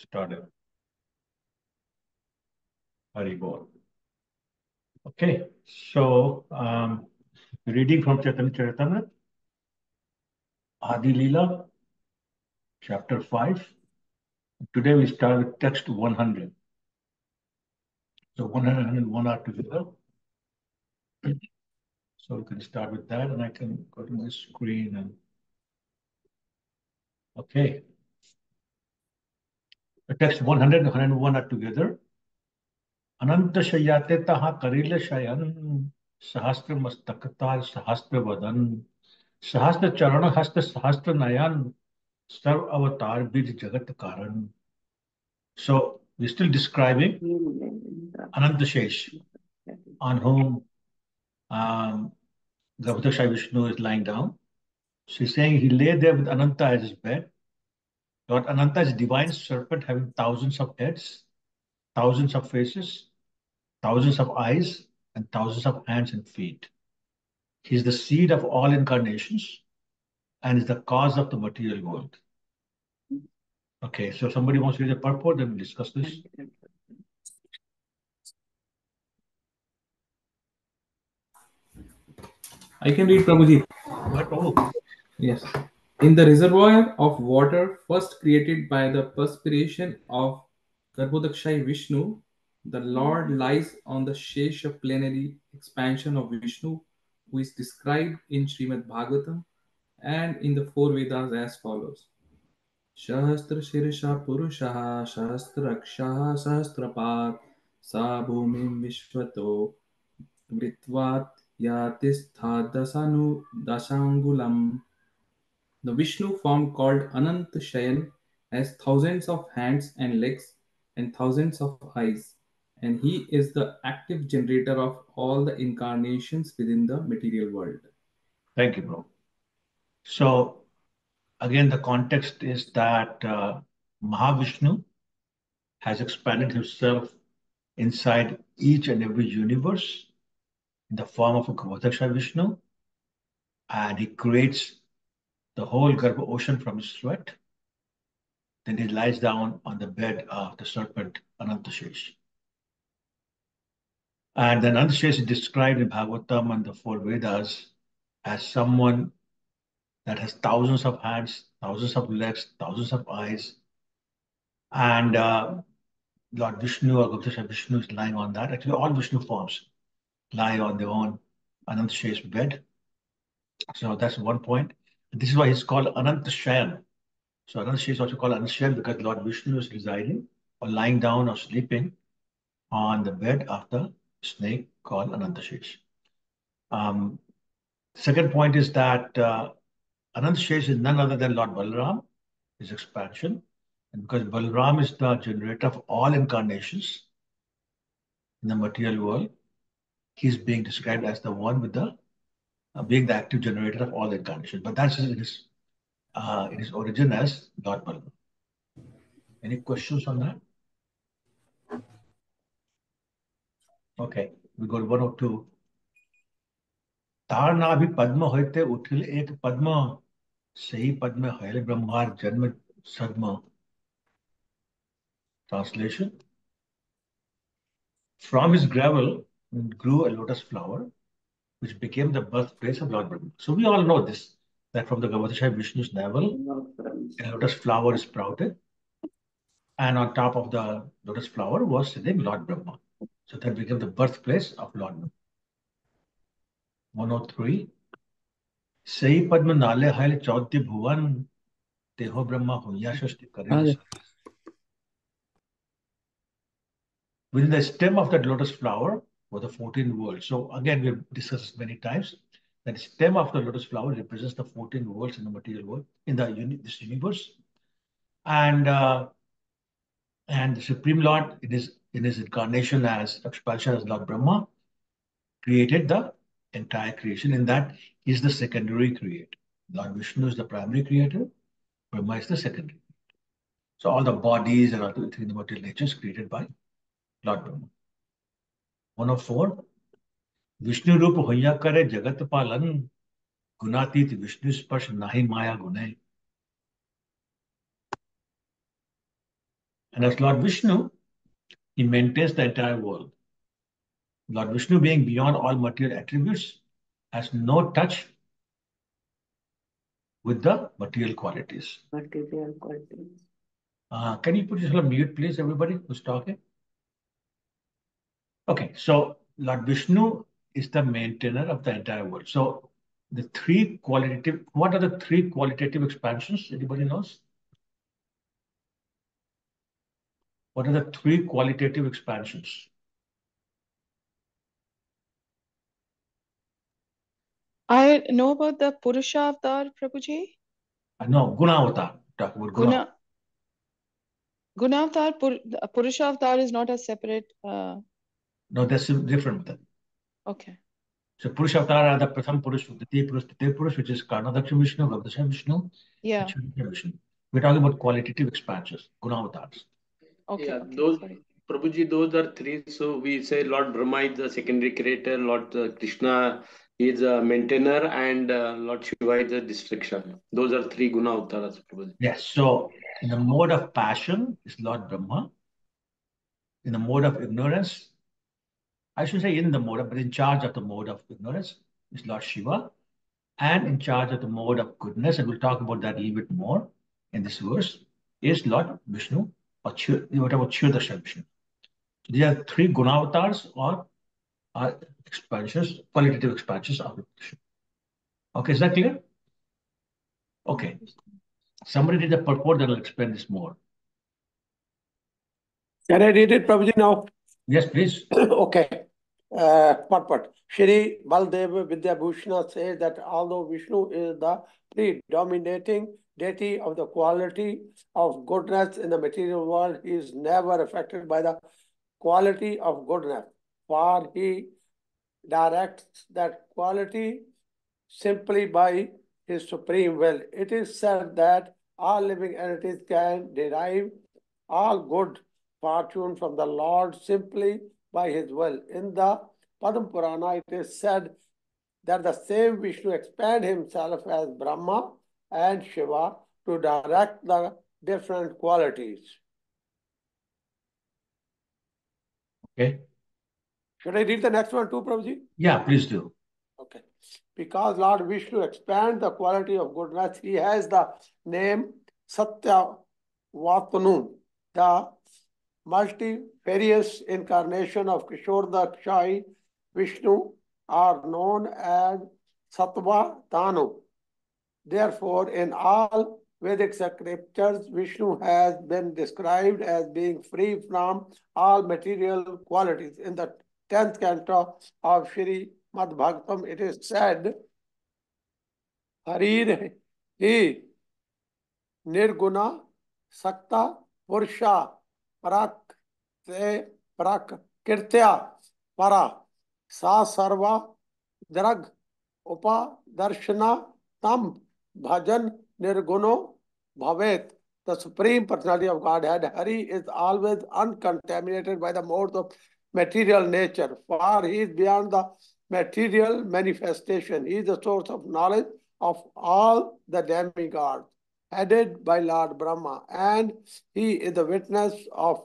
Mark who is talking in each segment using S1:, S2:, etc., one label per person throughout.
S1: Started. Hari Bol. Okay, so reading from Chaitanya Charitamrita, Adi Lila, chapter 5. Today we start with text 100. So 100 and 101 are together. So we can start with that, and I can go to my screen and okay. The text 100 and 101 are together. Ananta Shayate Taha Karile Shayan Sahastra Mastakata Sahastra Vadan Sahastra Charana Hasta Sahastra Nayan Sarv Avatar Bij Jagat Karan. So we're still describing Ananta Shesh, on whom Gavatakshai Vishnu is lying down. So he's saying he lay there with Ananta as his bed. Lord Ananta is a divine serpent having thousands of heads, thousands of faces, thousands of eyes, and thousands of hands and feet. He is the seed of all incarnations and is the cause of the material world. Okay, so somebody wants to read the purport, then we'll discuss this.
S2: I can read, Prabhuji.
S1: What? Oh,
S2: Yes. In the reservoir of water first created by the perspiration of Garbhodakshai Vishnu, the Lord lies on the Shesha plenary expansion of Vishnu, who is described in Srimad Bhagavatam and in the four Vedas as follows. Shastra Shirsha Purushaha Shastrakshaha Sahasrapat Sa Bhumim Vishwato Vritvat Yatistha Dasangulam. The Vishnu form called Anant Shayan has thousands of hands and legs and thousands of eyes, and he is the active generator of all the incarnations within the material world.
S1: thank you, bro. So again, the context is that Mahavishnu has expanded himself inside each and every universe in the form of a Gavatakshai Vishnu, and he creates the whole Garbha ocean from his sweat. Then he lies down on the bed of the serpent Anantashesh. And then Anantashesh is described in Bhagavatam and the four Vedas as someone that has thousands of hands, thousands of legs, thousands of eyes. And Lord Vishnu or Gautasha Vishnu is lying on that. Actually, all Vishnu forms lie on their own Anantashesh bed. So that's one point. This is why he's called Anantashayan. So Anantashesh is also called Anantashayan because Lord Vishnu is residing or lying down or sleeping on the bed of the snake called Anantashesh. Second point is that Anantashesh is none other than Lord Balaram, his expansion. And because Balaram is the generator of all incarnations in the material world, he's being described as the one with the being the active generator of all incarnations. But that's in his origin as Lord Balaram. Any questions on that? Okay, we go to 102. तार नाभि पद्म होते उठिल एक पद्म सही पद्म हयल ब्रह्मार जन्म सद्म. Translation: from his gravel grew a lotus flower, which became the birthplace of Lord Brahma. So we all know this, that from the Gavatasha Vishnu's navel, a lotus flower is sprouted, and on top of the lotus flower was sitting Lord Brahma. So that became the birthplace of Lord Brahma. 103. Sei Padma Nale Haile Chaudhya Bhuvan Teho Brahma Hunya Shashti Karil. Within the stem of that lotus flower were the 14 worlds. So again, we have discussed this many times. That stem of the lotus flower represents the 14 worlds in the material world, in this universe. And the Supreme Lord, in his incarnation as expansion as Lord Brahma, created the entire creation. In that, he is the secondary creator. Lord Vishnu is the primary creator. Brahma is the secondary. So all the bodies and all the material nature is created by Lord Brahma. 104. Vishnu रूप होइया करे जगत पालन गुणातीत विष्णु स्पर्श नाही माया गुणे. And as Lord Vishnu, he maintains the entire world. Lord Vishnu, being beyond all material attributes, has no touch with the material qualities.
S3: Material qualities.
S1: Can you put yourself on mute, please, everybody who's talking? Okay, so Lord Vishnu is the maintainer of the entire world. So the three qualitative, what are the three qualitative expansions? Anybody knows? What are the three qualitative expansions?
S4: I know about the Purusha avatar, Prabhuji.
S1: No, Guna Avatar. Talk about Guna.
S4: Guna avatar, Purusha avatar is not a separate.
S1: No, that's different with that.
S4: Okay.
S1: So Purusha Avatar are the Pratham Purush, Ditiya Purush, Tritiya Purush, which is Karnadaksha Vishnu, Gavdasha Vishnu,
S4: Yeah.
S1: and Chaitanya Vishnu. We're talking about qualitative expansions, Guna Avatars.
S4: Okay.
S3: Yeah,
S4: Okay.
S3: those
S4: Sorry.
S3: Prabhuji, those are three. So we say Lord Brahma is the secondary creator, Lord Krishna is a maintainer, and Lord Shiva is a destruction. Those are three guna avatars, Prabhuji.
S1: Yes, so in the mode of passion is Lord Brahma. In the mode of ignorance, I should say in the mode of, but in charge of the mode of ignorance is Lord Shiva. And in charge of the mode of goodness, and we'll talk about that a little bit more in this verse, is Lord Vishnu, or whatever Kshirdasha Vishnu. So these are three Gunavatars or are expansions, qualitative expansions of Vishnu. Okay, is that clear? Okay. Somebody did the purport that will explain this more.
S5: Can I read it, Prabhuji, now?
S1: Yes, please.
S5: Okay. Purport. Shri Baldev Vidyabhushana says that although Vishnu is the predominating deity of the quality of goodness in the material world, he is never affected by the quality of goodness, for he directs that quality simply by his supreme will. It is said that all living entities can derive all good fortune from the Lord simply by his will. In the Padma Purana, it is said that the same Vishnu expand himself as Brahma and Shiva to direct the different qualities.
S1: Okay.
S5: Should I read the next one too, Prabhuji?
S1: Yeah, please do.
S5: Okay. Because Lord Vishnu expands the quality of goodness, he has the name Satya Vatanu, the multifarious incarnation of Kishore Vishnu are known as Sattva Tanu. Therefore, in all Vedic scriptures, Vishnu has been described as being free from all material qualities. In the 10th canto of Shri Mad Bhagavatam, it is said, Harir He Nirguna Sakta Purusha Prakritya Para Sa Sarva Drag Upadarshana Tam Bhajan Nirguno Bhavet. The Supreme Personality of Godhead, Hari, is always uncontaminated by the modes of material nature, for he is beyond the material manifestation. He is the source of knowledge of all the demigods, headed by Lord Brahma, and he is the witness of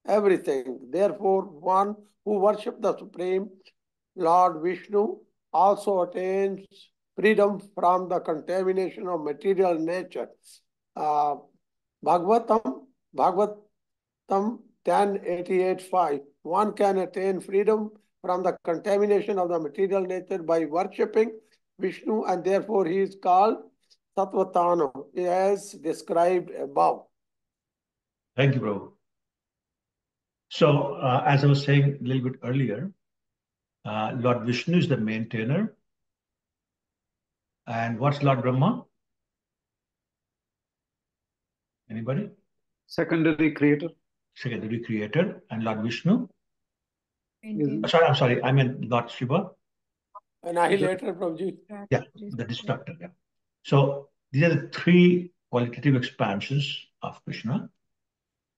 S5: everything. Therefore, one who worships the Supreme Lord Vishnu also attains freedom from the contamination of material nature. Bhagavatam 10:88:5. One can attain freedom from the contamination of the material nature by worshipping Vishnu, and therefore he is called Sattvatanu, as described above.
S1: Thank you, Prabhu. So, as I was saying a little bit earlier, Lord Vishnu is the maintainer. And what's Lord Brahma? Anybody?
S6: Secondary creator.
S1: Secondary creator. And Lord Vishnu?
S6: Is-
S1: I'm sorry. I meant Lord Shiva.
S5: Annihilator, Prabhuji.
S1: Yeah, the destructor. Yeah. So these are the three qualitative expansions of Krishna.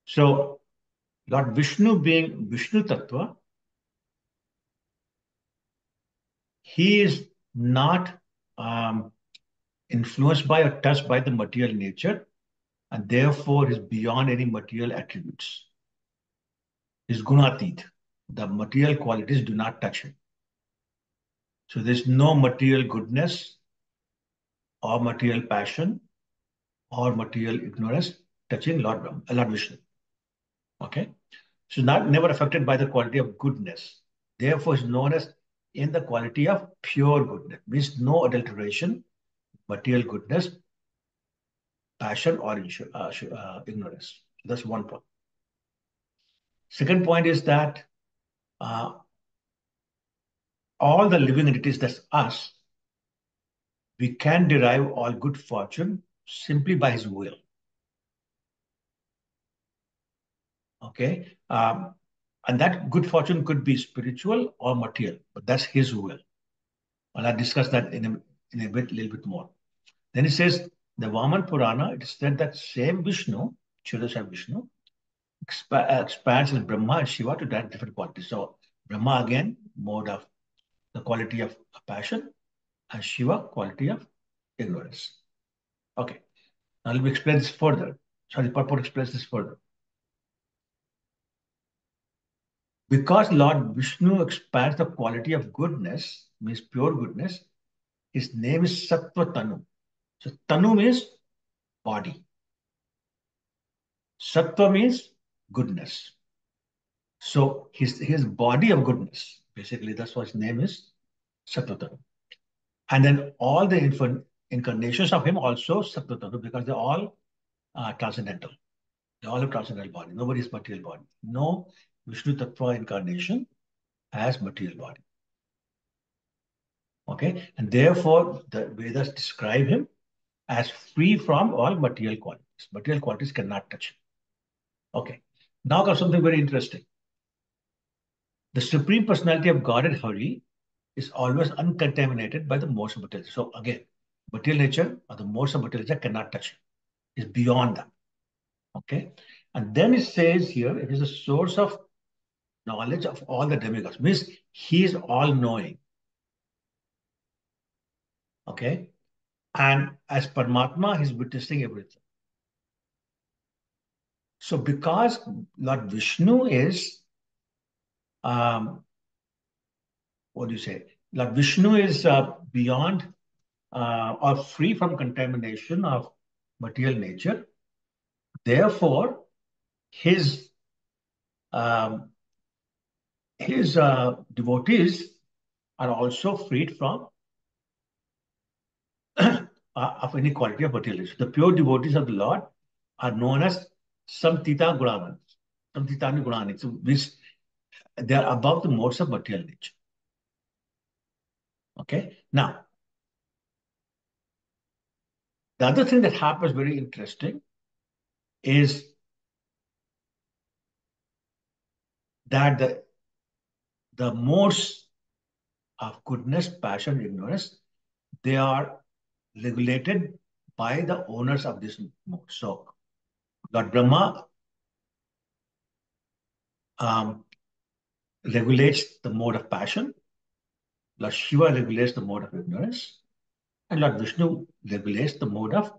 S1: So Lord Vishnu being Vishnu Tattva, he is not influenced by or touched by the material nature. and therefore is beyond any material attributes. Is gunatit. The material qualities do not touch him. So there's no material goodness or material passion or material ignorance touching Lord Brahma, Lord Vishnu. Okay? So not never affected by the quality of goodness. Therefore is known as in the quality of pure goodness. Means no adulteration, material goodness, passion or ignorance. That's one point. Second point is that all the living entities, that's us, we can derive all good fortune simply by his will. Okay? And that good fortune could be spiritual or material, but that's his will. And I'll discuss that in a little bit more. Then it says, the Vaman Purana, it is said that same Vishnu, Kshirodakshaya Vishnu, expands in Brahma and Shiva to that different qualities. So Brahma again, mode of the quality of passion, and Shiva, quality of ignorance. Okay. Now let me explain this further. Sorry, purport explains this further. Because Lord Vishnu expands the quality of goodness, means pure goodness, his name is Sattva Tanu. So Tanu means body. Sattva means goodness. So his body of goodness, basically that's what his name is, Sattva Tanu. And then all the incarnations of him also Sattva Tanu, because they're all transcendental. They all have transcendental body. Nobody is material body. No Vishnu Tattva incarnation has material body. Okay, and therefore the Vedas describe him as free from all material qualities. Material qualities cannot touch him. Okay, now comes something very interesting. The Supreme Personality of Godhead Hari is always uncontaminated by the modes of material. So again, material nature or the modes of material nature cannot touch him. It's beyond that. Okay, and then it says here, it is a source of knowledge of all the demigods. Means he is all-knowing. Okay, and as Paramatma, he's witnessing everything. So because Lord Vishnu is, what do you say? Lord Vishnu is beyond or free from contamination of material nature. Therefore, his devotees are also freed from of any quality of material nature. The pure devotees of the Lord are known as Samtita Gunani. Samtitani Gunani. So they are above the modes of material nature. Okay. Now, the other thing that happens very interesting is that the modes of goodness, passion, ignorance, they are regulated by the owners of this mode. So, Lord Brahma regulates the mode of passion, Lord Shiva regulates the mode of ignorance, and Lord Vishnu regulates the mode of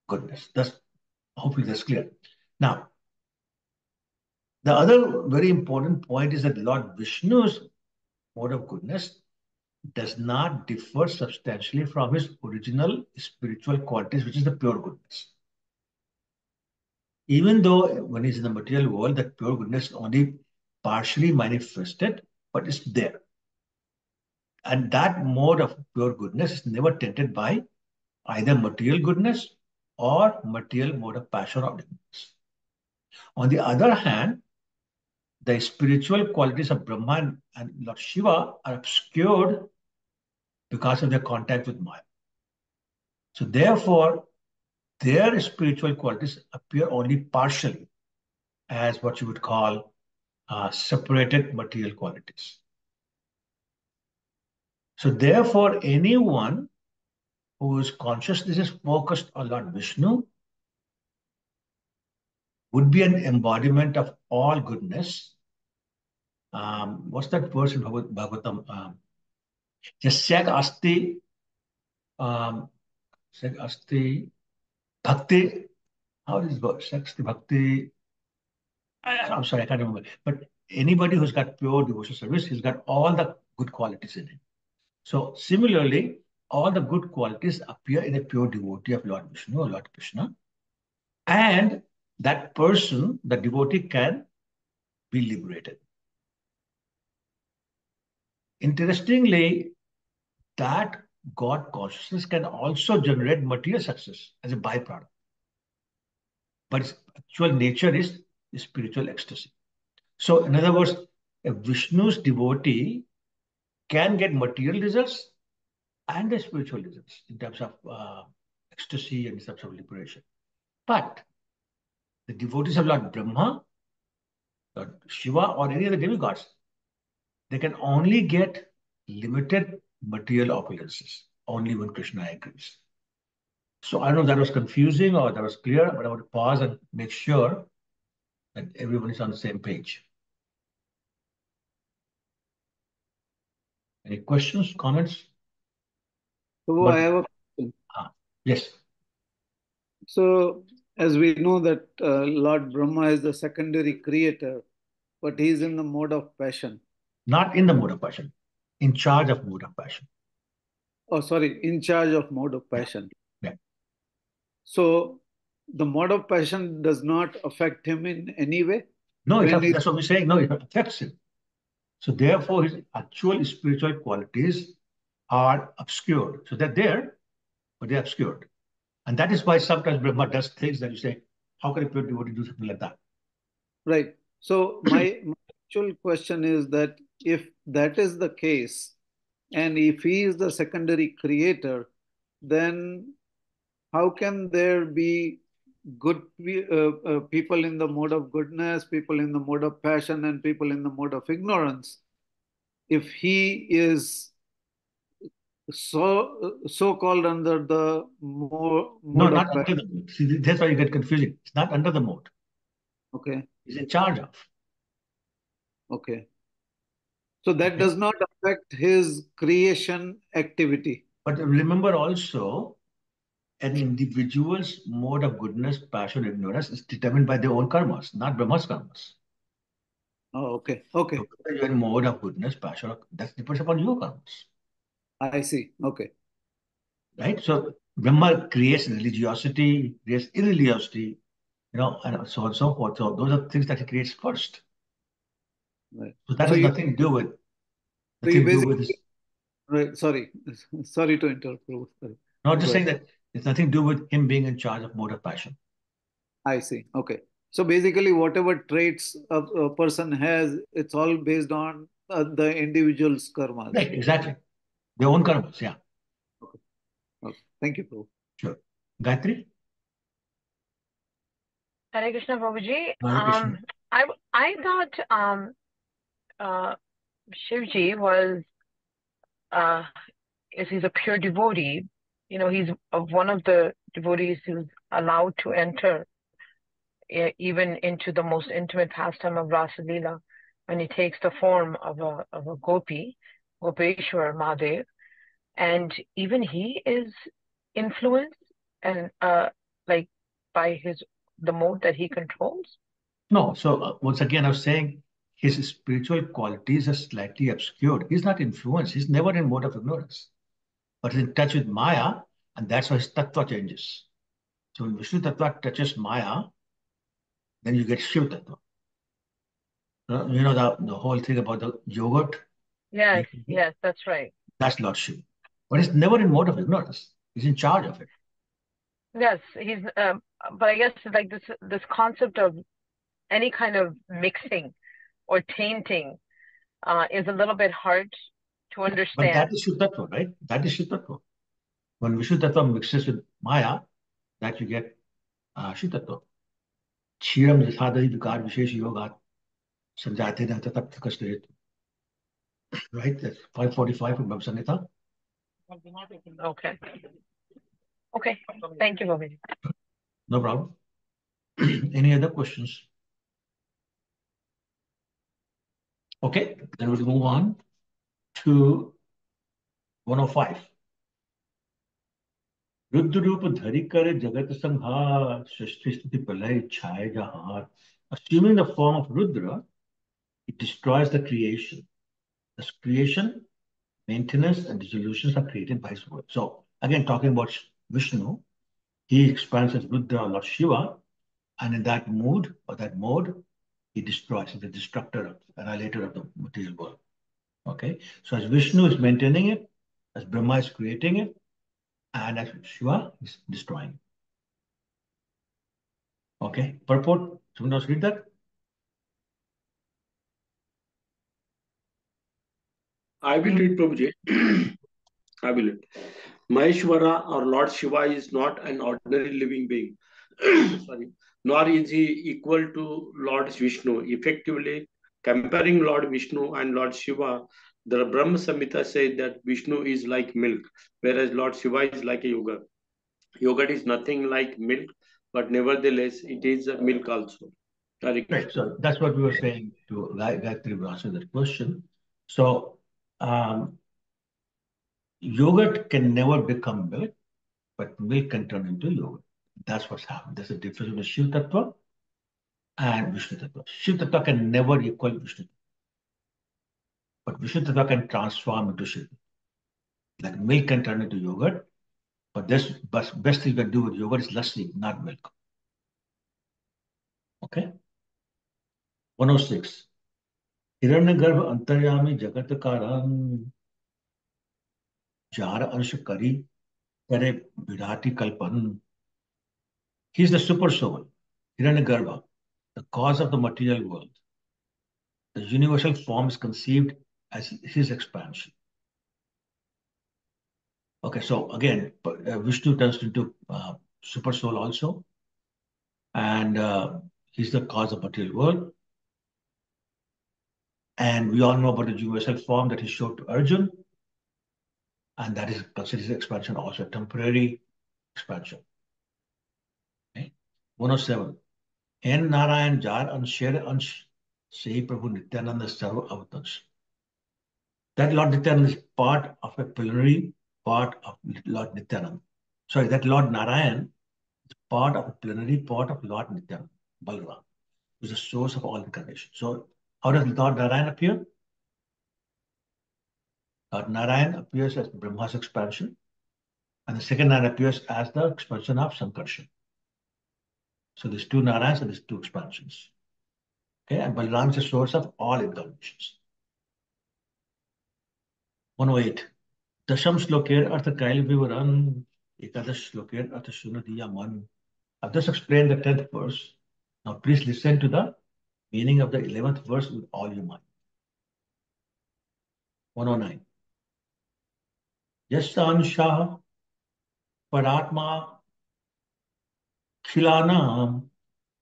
S1: goodness. Hopefully that's clear. Now, the other very important point is that Lord Vishnu's mode of goodness does not differ substantially from his original spiritual qualities, which is the pure goodness. Even though when he's in the material world, that pure goodness is only partially manifested, but it's there. And that mode of pure goodness is never tainted by either material goodness or material mode of passion or ignorance. On the other hand, the spiritual qualities of Brahman and Lord Shiva are obscured because of their contact with Maya. So therefore, their spiritual qualities appear only partially as what you would call separated material qualities. So therefore, anyone whose consciousness is focused on Lord Vishnu would be an embodiment of all goodness. What's that verse in Bhagavatam? Jasyag asti, asti bhakti how does it go? Shakti, Bhakti. I'm sorry, I can't remember. But anybody who's got pure devotional service, he's got all the good qualities in him. So similarly, all the good qualities appear in a pure devotee of Lord Vishnu or Lord Krishna. And that person, the devotee, can be liberated. Interestingly, that God consciousness can also generate material success as a byproduct. But its actual nature is spiritual ecstasy. So, in other words, a Vishnu's devotee can get material results and the spiritual results in terms of ecstasy and in terms of liberation. But the devotees of Lord Brahma, Lord Shiva, or any other demigods, they can only get limited material opulences only when Krishna agrees. So I don't know if that was confusing or that was clear, but I want to pause and make sure that everyone is on the same page. Any questions, comments?
S6: So I have a question.
S1: Yes.
S6: So as we know that Lord Brahma is the secondary creator, but he is in the mode of passion.
S1: Not in the mode of passion, in charge of mode of passion.
S6: Oh, sorry, in charge of mode of passion.
S1: Yeah.
S6: So the mode of passion does not affect him in any way?
S1: No, that's what we're saying. No, it affects him. So therefore, his actual spiritual qualities are obscured. So they're there, but they're obscured. And that is why sometimes Brahma does things that you say, how can a pure devotee do something like that?
S6: Right. So my actual question is that if that is the case, and if he is the secondary creator, then how can there be good people in the mode of goodness, people in the mode of passion, and people in the mode of ignorance if he is so called under the
S1: No,
S6: mode
S1: not
S6: of
S1: under
S6: passion?
S1: the mode. See, that's why you get confusing. It's not under the mode.
S6: Okay.
S1: He's in charge of.
S6: Okay. So that does not affect his creation activity.
S1: But remember also, an individual's mode of goodness, passion, ignorance is determined by their own karmas, not Brahma's karmas.
S6: Oh, okay. Okay.
S1: So whether you're in mode of goodness, passion, that depends upon your karmas.
S6: I see. Okay.
S1: Right? So Brahma creates religiosity, creates irreligiosity, and so on and so forth. So those are things that he creates first.
S6: Right.
S1: So that
S6: So
S1: has
S6: you,
S1: nothing to do with
S6: so you
S1: his.
S6: basically, right, sorry, sorry to interrupt.
S1: Not just
S6: Go
S1: saying
S6: ahead.
S1: that it's nothing to do with him being in charge of mode of passion.
S6: I see. Okay. So basically, whatever traits a person has, it's all based on the individual's karmas.
S1: Right, exactly. Their own karmas, yeah.
S6: Okay. Okay. Thank you, Prabhu.
S1: Sure. Gayatri?
S7: Hare Krishna, Prabhuji.
S1: Hare Krishna.
S7: I thought uh, Shivji was if he's a pure devotee, he's one of the devotees who's allowed to enter even into the most intimate pastime of Rasa Lila, when he takes the form of a gopi, Gopeshwar Mahadev, and even he is influenced and like by the mode that he controls.
S1: No, so once again, I was saying his spiritual qualities are slightly obscured. He's not influenced. He's never in mode of ignorance, but he's in touch with Maya, and that's why his tattva changes. So when Vishnu tattva touches Maya, then you get Shiv tattva. The whole thing about the yogurt?
S7: Yes, that's right.
S1: That's Lord Shiv. But he's never in mode of ignorance. He's in charge of it.
S7: Yes, he's. But I guess like this concept of any kind of mixing or tainting is a little bit hard to
S1: But
S7: understand.
S1: that is Shiv tattva, right? That is Shiv tattva. When Vishnu tattva mixes with Maya, that you get Shiv tattva. Kshiram jasadahi vikar vishesh yogat sanjate na tatat kashtahet. Right? That's 545 from Bhagavad.
S7: Okay. Okay. Thank you, Bobby.
S1: No problem. Any other questions? Okay, then we'll move on to 105. Rudra रूप धरि कर जगत संहार, सृष्टि स्थिति प्रलय छाए जहार. Assuming the form of Rudra, it destroys the creation. This creation, maintenance, and dissolutions are created by his word. So, again, talking about Vishnu, he expands as Rudra, Lord Shiva, and in that mood or that mode, he destroys. He's the destructor, annihilator of the material world. Okay, so as Vishnu is maintaining it, as Brahma is creating it, and as Shiva is destroying it. Okay, purport. Someone else read that?
S3: I will read, Prabhuji. I will read. Maheshwara or Lord Shiva is not an ordinary living being. Sorry. Nor is he equal to Lord Vishnu. Effectively, comparing Lord Vishnu and Lord Shiva, the Brahma Samhita says that Vishnu is like milk, whereas Lord Shiva is like a yogurt. Yogurt is nothing like milk, but nevertheless, it is a milk also.
S1: Right. So that's what we were saying to Gayatri was answering that question. So yogurt can never become milk, but milk can turn into yogurt. That's what's happened. There's a difference between Shiv Tattva and Vishnu Tattva. Shiv Tattva can never equal Vishnu Tattva, but Vishnu Tattva can transform into Shiv. Like milk can turn into yogurt, but this best thing you can do with yogurt is lassi, not milk. Okay? 106. हिरण्यगर्भ अंतर्यामी जगत कारण jar अंश करी करे विराटी कल्पन. He is the super soul, Hiranyagarbha, the cause of the material world. The universal form is conceived as his expansion. Okay, so again, Vishnu turns into super soul also, and he's the cause of material world. And we all know about the universal form that he showed to Arjun, and that is considered his expansion also a temporary expansion. Okay? 107. N Narayan Jar Ansher Ansh Sei Prabhu Nityananda Sarva Avatansh. That Lord Nityananda is part of a plenary part of Lord Nityananda. Sorry, that Lord Narayan is part of a plenary part of Lord Nityananda, Balaram, who is the source of all incarnations. So, how does Lord Narayan appear? Lord Narayan appears as Brahma's expansion, and the second Narayan appears as the expansion of Sankarshan. So, there's two Narayans and there's two expansions. Okay, and Balaram is the source of all incarnations. 108. Dasham Shloker Artha Kail Vivaran Ekadash Shloker Artha Shunadiya Man. I've just explained the 10th verse. Now please listen to the meaning of the 11th verse with all your mind. 109. Yasan Shah Paratma Khilanam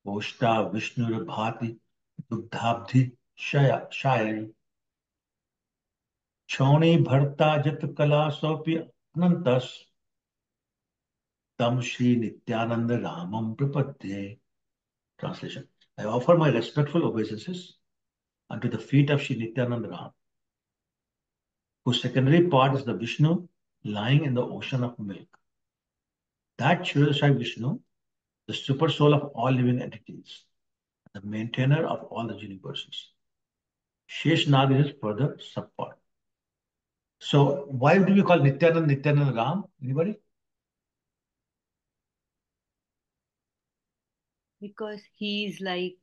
S1: Poshta Vishnu Bhati Dugdhabdhi Shayari Choni Bharta Jat Kala Sopi Anantas Tam Shri Nityananda Ramam Prapadye. Translation. I offer my respectful obeisances unto the feet of Shri Nityananda Ram, whose secondary part is the Vishnu lying in the ocean of milk. That Kshirodashai Vishnu, the super soul of all living entities, the maintainer of all the universes. Shesh naag is his further subpart. So why do we call Nityananda Ram? Anybody?
S8: Because he's like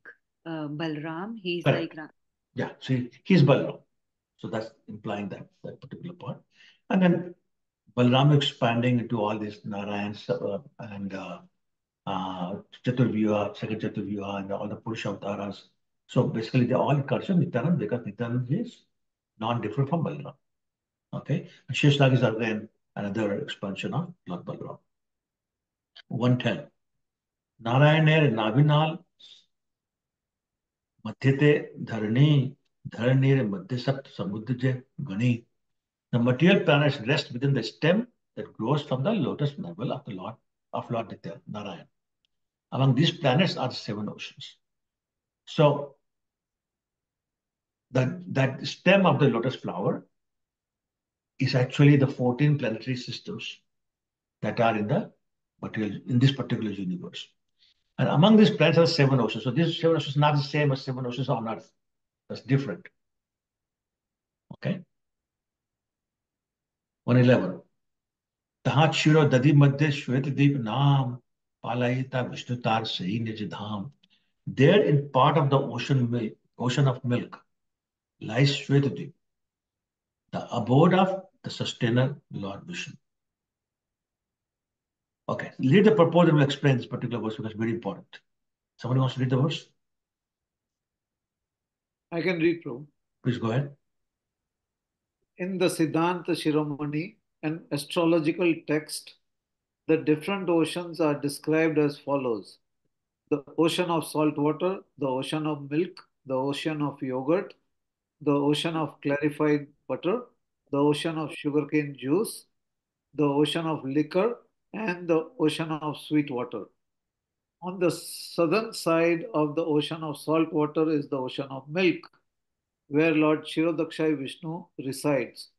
S8: Balram, he's
S1: Correct.
S8: like Ram.
S1: Yeah, see, he's Balaram. So that's implying that particular part. And then Balaram expanding into all these Narayans and Chaturvyuha, second Chaturvyuha, and all the Purush avatars. So basically, they all culture Nityanand because Nityanand is non-different from Balaram. Okay, and Sheshnag is again another expansion of Lord Balaram. 110. Narayaner Navinal Madhyate Dharani Dharanir Madhyasat Samudje Gani. The material planets rest within the stem that grows from the lotus navel of the Lord Nitya, Narayan. Among these planets are the 7 oceans. So that stem of the lotus flower is actually the 14 planetary systems that are in the this particular universe. And among these planets are 7 oceans. So these 7 oceans are not the same as 7 oceans on Earth. That's different. Okay. 111. तहाँ क्षीरो दधि मध्य श्वेत दीप नाम पालयिता विष्णु तार सही निज धाम. There in part of the ocean of milk lies Shwetadeep, the abode of the sustainer Lord Vishnu. Okay, read the purport and we'll explain this particular verse because it's very important. Somebody wants to read the verse?
S6: I can read, Prabhu.
S1: Please go ahead.
S6: In the Siddhanta Shiromani, an astrological text, the different oceans are described as follows: the ocean of salt water, the ocean of milk, the ocean of yogurt, the ocean of clarified butter, the ocean of sugarcane juice, the ocean of liquor, and the ocean of sweet water. On the southern side of the ocean of salt water is the ocean of milk, where Lord Kshirodakshai Vishnu resides.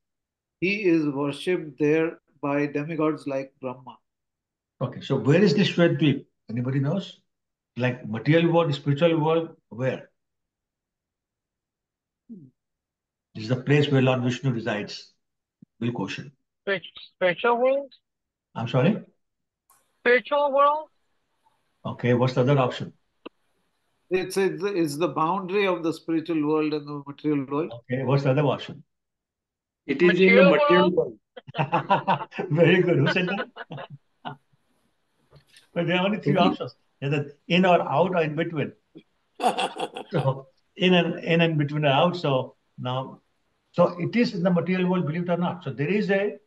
S6: He is worshipped there by demigods like Brahma.
S1: Okay, so where is this Shwetadweep? Anybody knows? Like material world, spiritual world, where? This is the place where Lord Vishnu resides, Milk Ocean.
S7: Spiritual world?
S1: I'm sorry?
S7: Spiritual world?
S1: Okay, what's the other option?
S6: It's the boundary of the spiritual world and the material world.
S1: Okay, what's the other option?
S3: It is in the material world.
S1: Very good. Who said that? But there are only three options. Either in or out or in between. So in and between and out. So now, so it is in the material world, believe it or not. So there is the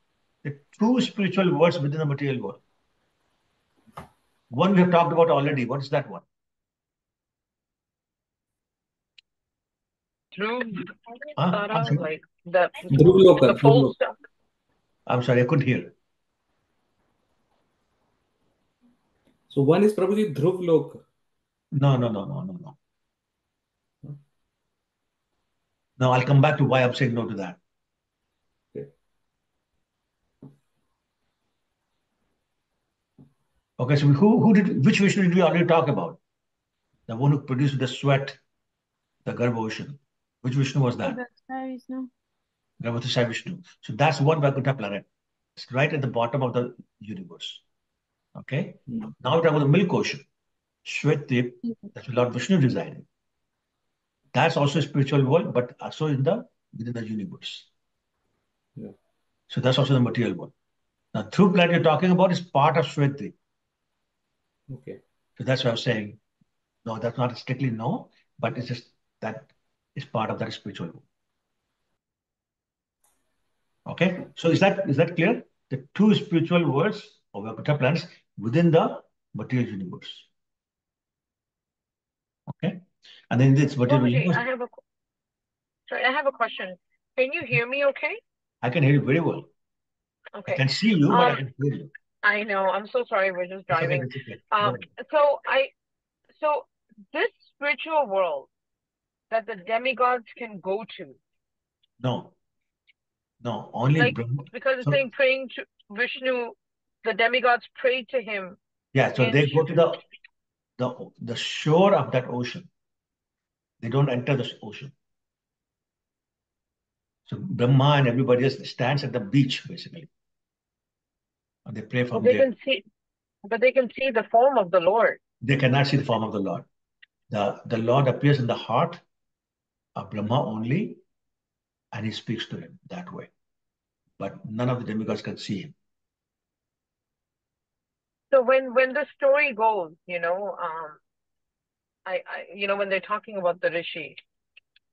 S1: two spiritual worlds within the material world. One we have talked about already. What is that one?
S7: Like the
S2: Dhruv
S7: full stuff.
S1: I'm sorry, I couldn't hear.
S2: So one is probably Dhruv Loka.
S1: No. No, I'll come back to why I'm saying no to that. Okay, so which Vishnu did we already talk about? The one who produced the sweat, the Garbha ocean. Which Vishnu was that? Garbha Vishnu. So that's one Vaikuntha planet. It's right at the bottom of the universe. Okay? Now we're talking about the milk ocean. Shwetadweep, that's where Lord Vishnu resided. That's also a spiritual world, but also within the universe.
S2: Yeah.
S1: So that's also the material world. Now, through planet you're talking about is part of Shwetadweep.
S2: Okay.
S1: So that's why I was saying, no, that's not strictly no, but it's just that is part of that spiritual world. Okay, so is that clear? The two spiritual worlds of Vaikuntha planets within the material universe. Okay, and then this material universe.
S7: I have a question. Can you hear me okay?
S1: I can hear you very well.
S7: Okay.
S1: I can see you, but I can hear you.
S7: I know. I'm so sorry. We're just driving.
S1: Okay.
S7: So this spiritual world that the demigods can go to.
S1: No, only
S7: like,
S1: Brahma.
S7: Because it's saying praying to Vishnu, the demigods pray to him.
S1: Yeah, so they go to the shore of that ocean. They don't enter the ocean. So Brahma and everybody else stands at the beach, basically. And they pray from there.
S7: But they can see the form of the Lord.
S1: They cannot see the form of the Lord. The Lord appears in the heart of Brahma only, and he speaks to him that way. But none of the demigods can see him.
S7: So when the story goes, when they're talking about the rishi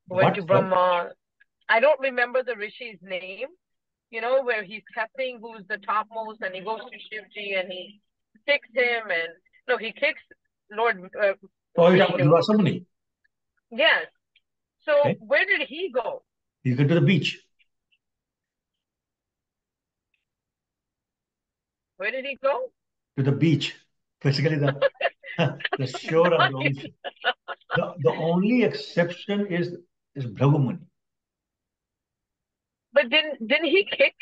S7: who went to Brahma, I don't remember the rishi's name. Where he's testing who's the topmost, and he goes to Shivji and he kicks him, he kicks Lord.
S1: Vishnu.
S7: Yes. So where did he go?
S1: He went to the beach.
S7: Where did he go?
S1: To the beach. Basically the shore of the ocean. The only exception is Bhagumani.
S7: But didn't he kick?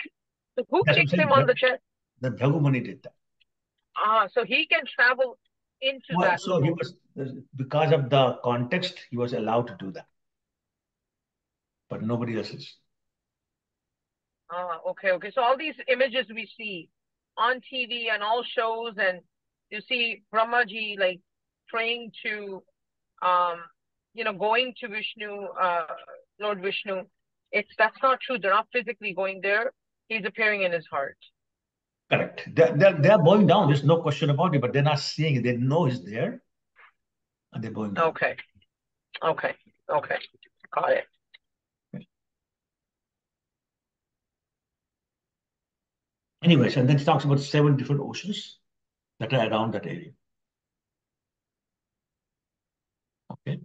S7: Who kicked him on the chest?
S1: The Bhagumani did that.
S7: So he can travel into
S1: Well,
S7: that
S1: so he
S7: world.
S1: was, because of the context, he was allowed to do that, but nobody else is.
S7: Okay, okay. So all these images we see on TV and all shows, and you see Brahmaji like praying to, going to Vishnu, Lord Vishnu. That's not true. They're not physically going there. He's appearing in his heart.
S1: Correct. They're going down. There's no question about it, but they're not seeing it. They know he's there, and they're going down.
S7: Okay, okay, okay. Got it.
S1: Anyways, and then it talks about 7 different oceans that are around that area. Okay.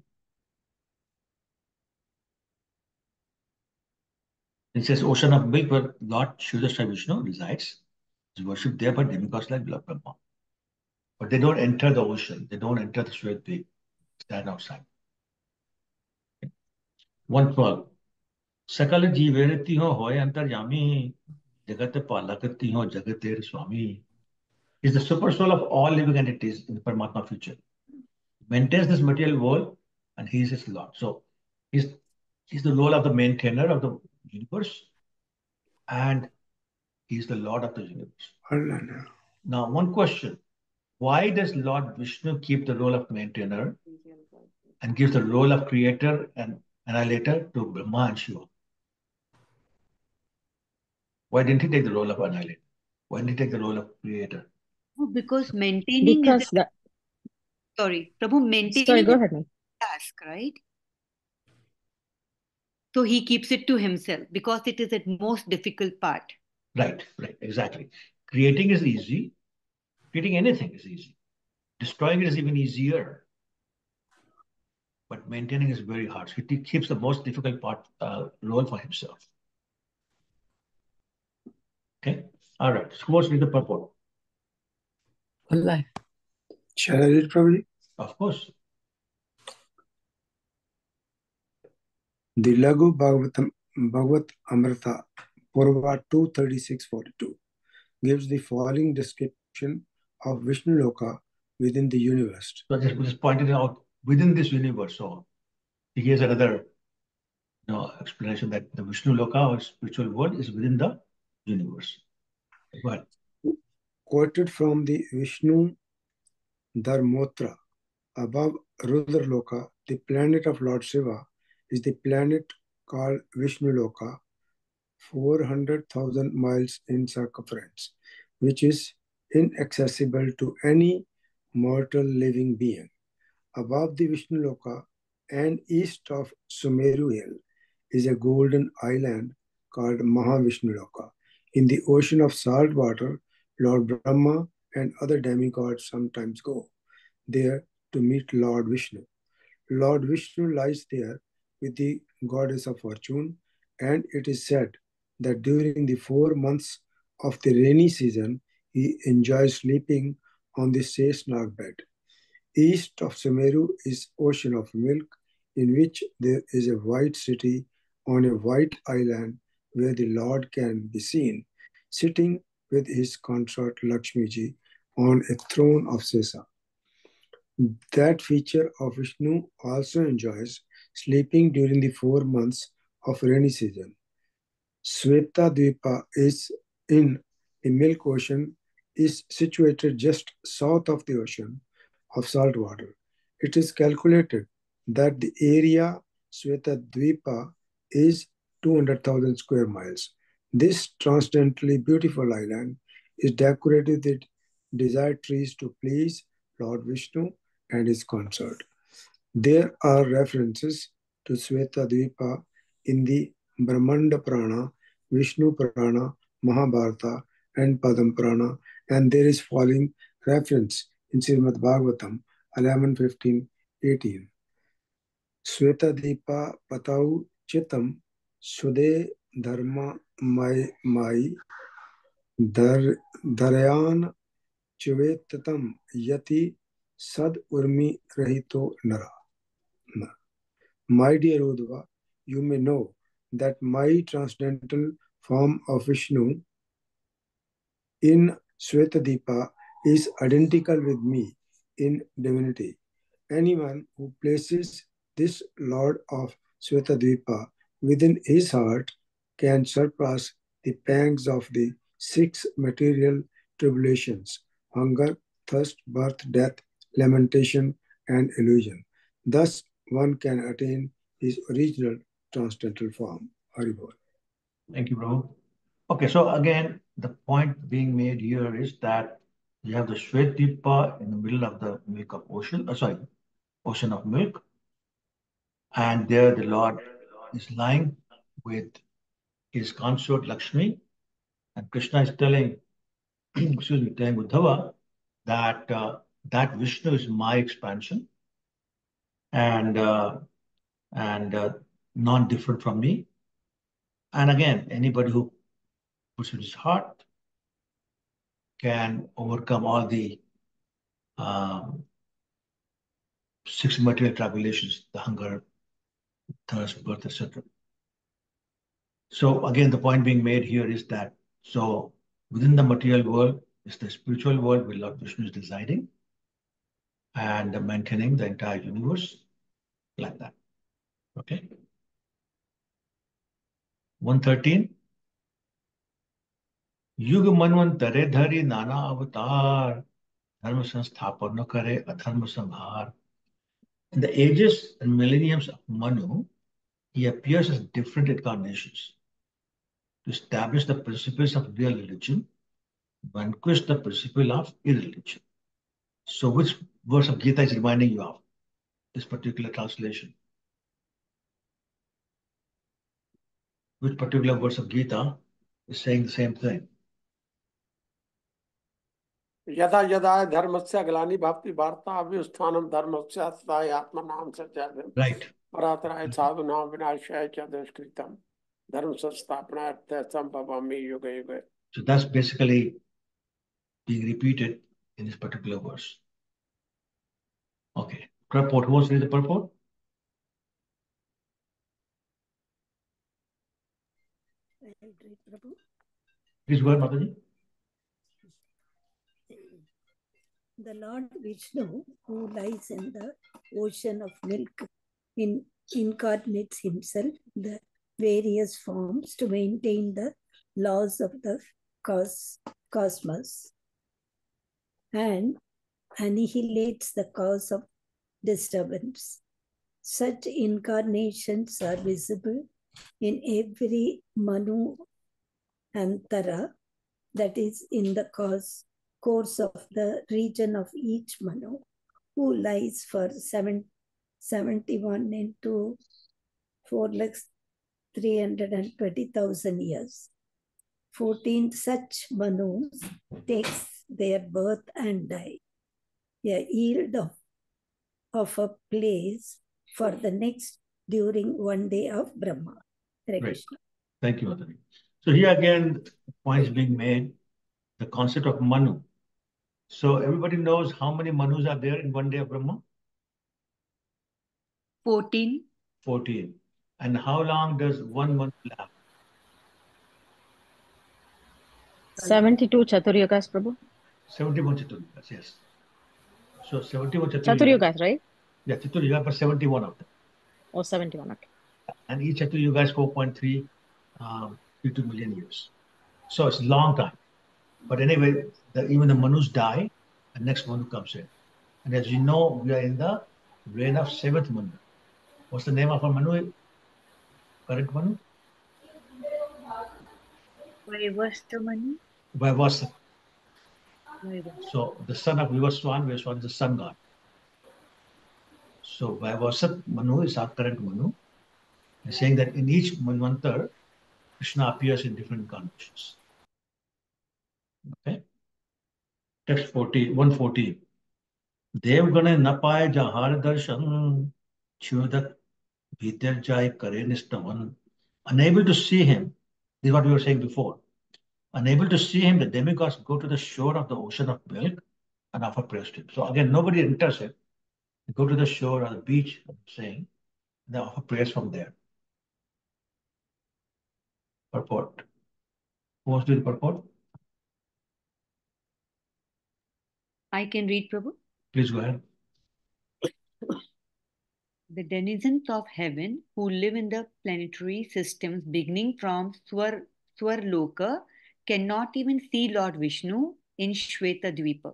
S1: It says ocean of milk where Lord Sridhar Vishnu resides. Is worshipped there by demigods like Brahma. But they don't enter the ocean. They don't enter the Shwet. Stand outside. 112. सकल जीवेरति हो होय अंतर्यामी जगत पालकति हो जगतेर swami. Is the super soul of all living entities in the Paramatma future. Maintains this material world and he is his Lord. So he's the role of the maintainer of the universe and he's the Lord of the universe. Now, one question. Why does Lord Vishnu keep the role of maintainer and gives the role of creator and annihilator to Brahma and Shiva? Why didn't he take the role of annihilator? Why didn't he take the role of creator?
S8: Oh, because maintaining
S4: Because
S8: is the, sorry, Prabhu, maintaining
S4: sorry, go
S8: is
S4: ahead, ma'am.
S8: the task, right? So he keeps it to himself because it is the most difficult part.
S1: Right, exactly. Creating is easy. Creating anything is easy. Destroying it is even easier. But maintaining is very hard. So he keeps the most difficult part role for himself. Okay. All right. So what's the purport?
S9: Allah.
S5: Shall I read, Prabhuji?
S1: Of course.
S5: The Lagu Bhagavat Amrita, Purva 23642, gives the following description of Vishnu Loka within the universe.
S1: So I just pointed out within this universe. So here's another explanation that the Vishnu Loka or spiritual world is within the universe. Go ahead.
S5: Quoted from the Vishnu Dharmotra, above Rudra Loka, the planet of Lord Shiva is the planet called Vishnu Loka, 400,000 miles in circumference, which is inaccessible to any mortal living being. Above the Vishnu Loka and east of Sumeru Hill is a golden island called Mahavishnu Loka. In the ocean of salt water, Lord Brahma and other demigods sometimes go there to meet Lord Vishnu. Lord Vishnu lies there with the goddess of fortune, and it is said that during the 4 months of the rainy season, he enjoys sleeping on the Shesh naag bed. East of Sumeru is Ocean of Milk, in which there is a white city on a white island where the Lord can be seen, sitting with his consort Lakshmiji on a throne of sesa. That feature of Vishnu also enjoys sleeping during the 4 months of rainy season. Sweta Dvipa is in the Milk Ocean, is situated just south of the ocean of salt water. It is calculated that the area Sweta Dvipa is 200,000 square miles. This transcendently beautiful island is decorated with desired trees to please Lord Vishnu and his consort. There are references to Sweta Dvipa in the Brahmanda Purana, Vishnu Purana, Mahabharata, and Padam Purana, and there is following reference in Srimad Bhagavatam 11:15-18. Sweta Dvipa Patau Chitam Sude Dharma Mai Darayan Chivetatam Yati Sad Urmi Rahito Nara. My dear Udva, you may know that my transcendental form of Vishnu in Swetadipa
S10: is identical with me in divinity. Anyone who places this Lord of Svetadvipa within his heart can surpass the pangs of the six material tribulations: hunger, thirst, birth, death, lamentation, and illusion. Thus, one can attain his original transcendental form. Haribol.
S1: Thank you, Prabhu. Okay, so again, the point being made here is that you have the Shwetdipa in the middle of the milk of ocean, sorry, ocean of milk, and there the Lord is lying with his consort Lakshmi, and Krishna is telling, excuse me, telling Uddhava that that Vishnu is my expansion and non-different from me. And again, anybody who puts in his heart can overcome all the um, six material tribulations, the hunger, thirst, birth, etc. So again, the point being made here is that so within the material world is the spiritual world where Lord Vishnu is residing and maintaining the entire universe like that. Okay. 113. युग मनवंतरे धरि नाना अवतार धर्म संस्थापन करे अधर्म संहार. In the ages and millenniums of Manu, he appears as different incarnations to establish the principles of real religion, vanquish the principle of irreligion. So which verse of Gita is reminding you of this particular translation? Which particular verse of Gita is saying the same thing?
S5: यदा यदा धर्मस्य ग्लानि भवति वार्ता अभ्युत्थानं धर्मस्य तदा आत्मनां सत्याग्रहं
S1: Right.
S5: परात्राय साधूनां विनाशाय च दुष्कृतं धर्म संस्थापनार्थं संभवामि युगे युगे.
S1: So that's basically being repeated in this particular verse. Okay. Purport. Who wants to read the purport? Please go ahead, Mataji.
S11: The Lord Vishnu, who lies in the ocean of milk, incarnates himself in the various forms to maintain the laws of the cosmos and annihilates the cause of disturbance. Such incarnations are visible in every Manu Antara, that is, in the course of the region of each Manu, who lies for 71 into 4,320,000 years. 14 such Manus takes their birth and die, a yield of a place for the next during one day of Brahma. Hare
S1: Great.
S11: Krishna.
S1: Thank you, Mataji. So here again, the point is being made, the concept of Manu. So everybody knows how many Manus are there in one day of Brahma?
S8: 14.
S1: 14. And how long does one Manu last?
S12: 72 Chaturyugas, Prabhu.
S1: 71 Chaturyugas, yes. So 71 Chaturyugas.
S12: Chaturyugas, right?
S1: Yeah, Chaturyugas, but 71 of them.
S12: Oh, 71, okay.
S1: And each Chaturyuga is 4.3 32 million years. So it's a long time. But anyway, even the Manus die, and next Manu comes in. And as you know, we are in the reign of 7th Manu. What's the name of our Manu? Current Manu?
S8: Vaivastamani.
S1: Vaivasa.
S8: Vaivasa.
S1: So the son of Vivaswan is the sun god. So Vaivasa Manu is our current Manu. And saying that in each Manvantar, Krishna appears in different incarnations. Okay. Text 140. Devgane napaye jahar darshan chudak bhitar jai kare nistavan. Unable to see him, this is what we were saying before. Unable to see him, the demigods go to the shore of the ocean of milk and offer prayers to him. So again, nobody enters it. They go to the shore or the beach, I'm saying, and they offer prayers from there. Purport. Who wants to do the purport?
S8: I can read, Prabhu.
S1: Please go ahead.
S8: The denizens of heaven who live in the planetary systems beginning from Swarloka cannot even see Lord Vishnu in Shvetadvipa.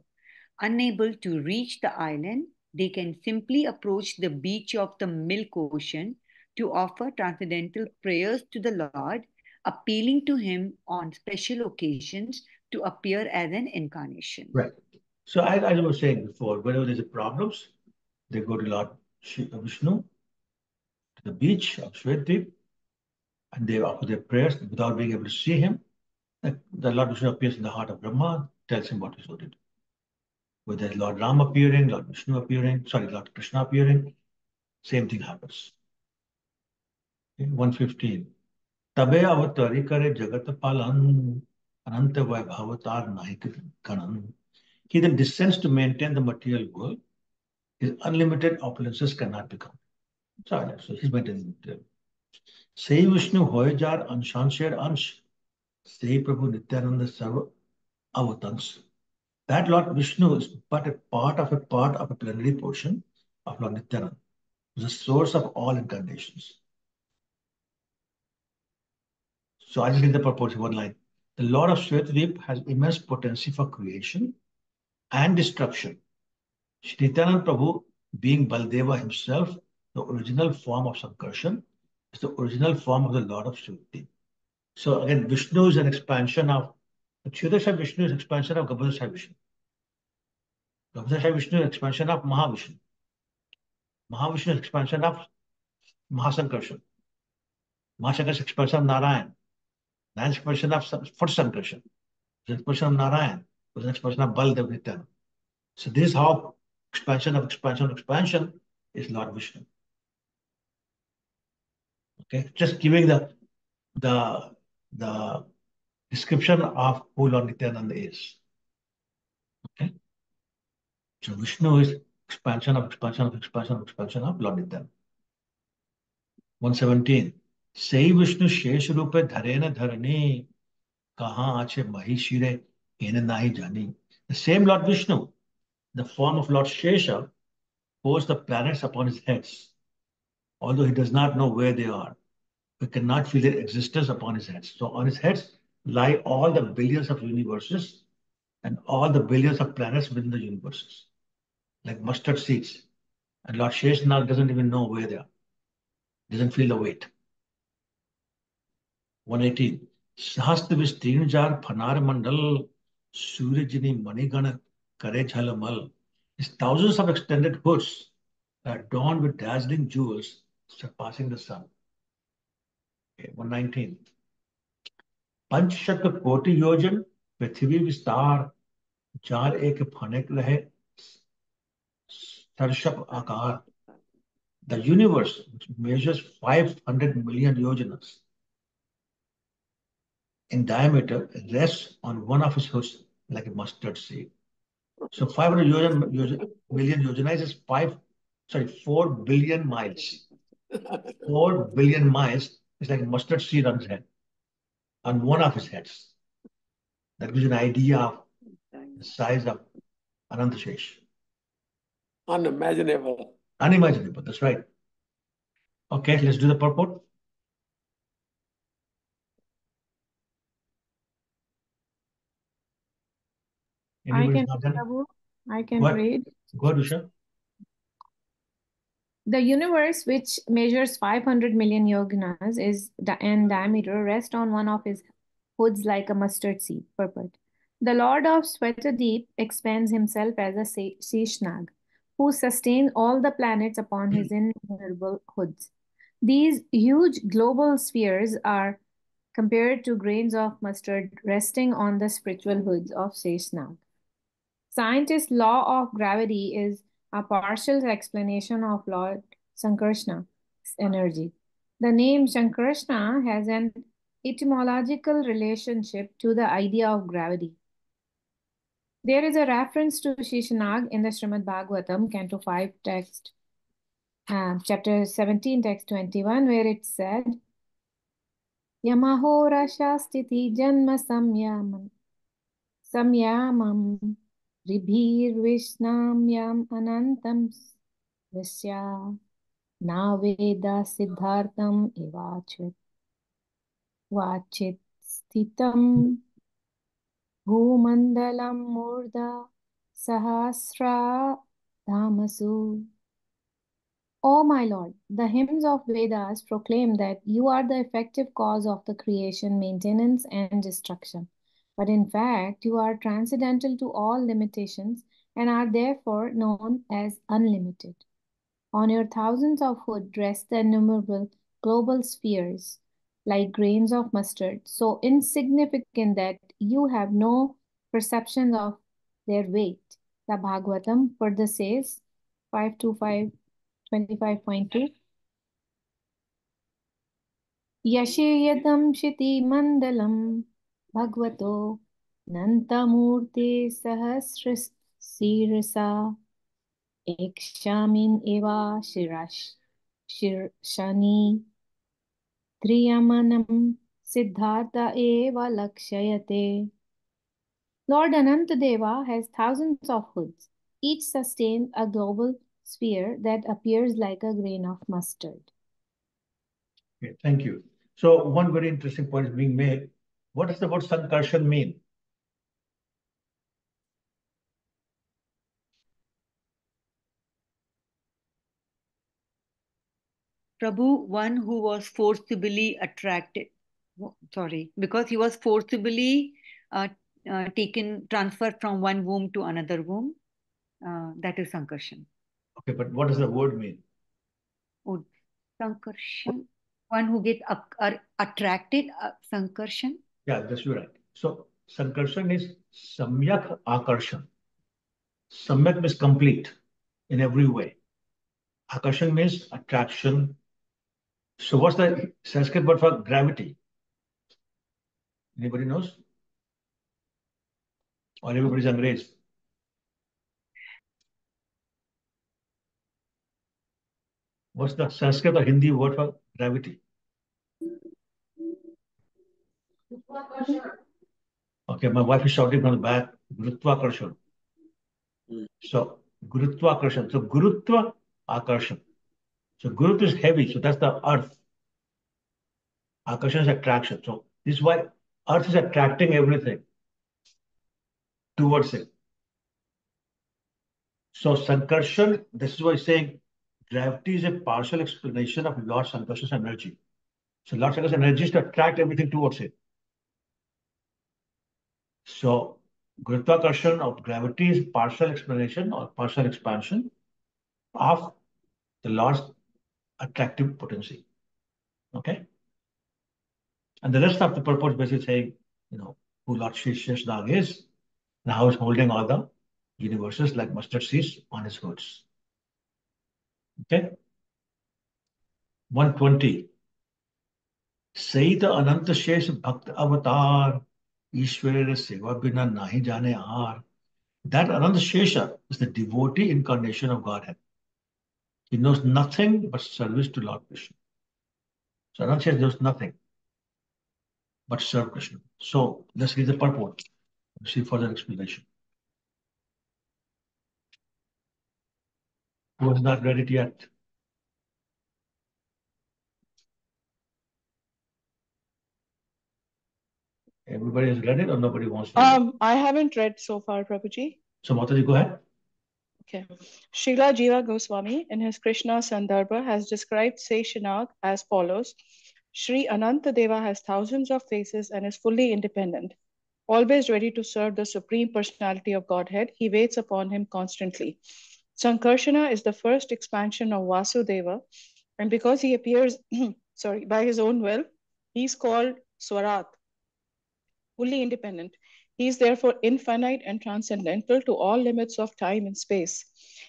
S8: Unable to reach the island, they can simply approach the beach of the Milk Ocean to offer transcendental prayers to the Lord, appealing to him on special occasions to appear as an incarnation.
S1: Right. So as I was saying before, whenever there's a problems, they go to Lord Vishnu, to the beach of Shvetadvip, and they offer their prayers without being able to see him. The Lord Vishnu appears in the heart of Brahma, tells him what he's going to do. Whether it's Lord Ram appearing, Lord Vishnu appearing, Lord Krishna appearing, same thing happens. Okay, 115. Tabe avatari kare jagat palan ananta vaibhavatar naik kanan. He then descends to maintain the material world. His unlimited opulences cannot become. So he's maintaining the material. Sei Vishnu hoy jar anshansher ansh. Sei Prabhu Nityananda sarva avatans. That Lord Vishnu is but a part of a plenary portion of Lord Nityananda, the source of all incarnations. So I just read the purport, one line. The Lord of Shvetadvip has immense potency for creation and destruction. Shri Nityananda Prabhu, being Baldeva himself, the original form of Sankarshan, is the original form of the Lord of Shvetadvip. So again, Vishnu is an expansion of Kshudrasha Vishnu is expansion of Garbhodasha Vishnu. Garbhodasha Vishnu is expansion of Mahavishnu. Mahavishnu is expansion of Mahasankarshan. Mahasankarshan is expansion of Narayan. Narayan is expansion of first Sankarshan. The expansion of Narayan was an expansion of Baldev Nityananda. So this is how expansion of expansion of expansion is Lord Vishnu. Okay, just giving the description of who Lord Nityananda is. Okay, so Vishnu is expansion of expansion of expansion of expansion of Lord Nityananda. 117. Sei Vishnu Shesh Rupe Dharena Dharani Kaha Ache Mahishire Ene Nahi Jani. The same Lord Vishnu, the form of Lord Shesha, pours the planets upon his heads, although he does not know where they are. We cannot feel their existence upon his heads. So on his heads lie all the billions of universes and all the billions of planets within the universes, like mustard seeds. And Lord Sheshanag doesn't even know where they are. Doesn't feel the weight. 118. Sahastra Vistirn Jar Phanar Mandal Suryajini Manigana Kare Jhalamal. His thousands of extended hoods are adorned with dazzling jewels surpassing the sun. Okay, 119. पंचशत कोटि योजन पृथ्वी विस्तार चार एक फनक रहे सरशप आकार. The universe, which measures 500 million yojanas in diameter, rests on one of its hoods like a mustard seed. So 500 million yojanas is 4 billion miles. 4 billion miles is like a mustard seed on his head, on one of his heads. That gives you an idea of the size of Ananta Shesh.
S5: Unimaginable.
S1: Unimaginable, that's right. Okay, let's do the purport. Anybody not done?
S12: I can
S1: What?
S12: read.
S1: Go ahead, Usha.
S12: The universe, which measures 500 million yoginas, in diameter, rests on one of his hoods like a mustard seed. Purport. The Lord of Swetadeep expands himself as a Shesh who sustains all the planets upon his innumerable hoods. These huge global spheres are compared to grains of mustard resting on the spiritual hoods of Shesh. Scientists' law of gravity is a partial explanation of Lord Sankarsana's energy. The name Sankarsana has an etymological relationship to the idea of gravity. There is a reference to Shishanag in the Srimad Bhagavatam, Canto 5, text, chapter 17, text 21, where it said, Yamahora Shastiti Janma Samyamam ऋभिर्विष्णाम्यम् अनन्तं विश्या Naved सिद्धार्थम् एवाच्युत वाचित् स्थितं भूमण्डलं मूर्धा सहस्राधामसु. O my Lord, the hymns of Vedas proclaim that you are the effective cause of the creation, maintenance, and destruction. But in fact, you are transcendental to all limitations and are therefore known as unlimited. On your thousands of hoods rest the innumerable global spheres, like grains of mustard, so insignificant that you have no perception of their weight. The Bhagavatam further says, 525 25.2 यशेयतं क्षितिमण्डलं भगवतो नन्तमूर्ते सहस्रशीर्षा एकशामिन् एवा शीर्षनि त्रियमनं सिद्धार्थ एव लक्ष्यते. Lord Anantadeva has thousands of hoods. Each sustains a global sphere that appears like a grain of mustard.
S1: Okay, thank you. So one very interesting point is being made. What does the word sankarshan mean?
S8: Prabhu, one who was forcibly attracted, because he was forcibly transferred from one womb to another womb. That is Sankarshan.
S1: Okay, but what does the word mean?
S8: Oh, Sankarshan, one who gets attracted, Sankarshan.
S1: Yeah, that's right. So sankarshan is samyak akarshan. Samyak means complete in every way. Akarshan means attraction. So what's the Sanskrit word for gravity? Anybody knows? Or everybody's Angrez? What's the Sanskrit or Hindi word for gravity? Okay, my wife is shouting from the back, Gurutva So Gurutva So Gurutva Akarshan. So Gurut is heavy, so that's the earth. Akarshan is attraction. So this is why earth is attracting everything towards it. So Sankarshan, this is why he's saying gravity is a partial explanation of Lord Sankarshan's energy. So Lord Sankarshan's energy is to attract everything towards it. So Gurutvakarsan of gravity is partial explanation or partial expansion of the Lord's attractive potency. Okay? And the rest of the purpose basically saying, who Lord Shesh naag is, and how he's holding all the universes like mustard seeds on his hoods. Okay? 120. Saita Ananta Shesh Bhakt Avatar, Ishwara Seva Bina Nahi Jane Aar. That Ananta Shesha is the devotee incarnation of Godhead. He knows nothing but service to Lord Krishna. So Ananta Shesha knows nothing but serve Krishna. So let's read the purport. See further explanation. Who has not read it yet? Everybody has read it or nobody wants to read it?
S4: I haven't read so far, Prabhuji.
S1: So Mataji, go ahead.
S4: Okay. Srila Jiva Goswami in his Krishna Sandarbha has described Seshanag as follows. Sri Anantadeva has thousands of faces and is fully independent. Always ready to serve the Supreme Personality of Godhead, he waits upon him constantly. Sankarshana is the first expansion of Vasudeva, and because he appears by his own will, he is called Swarat, fully independent. He is therefore infinite and transcendental to all limits of time and space.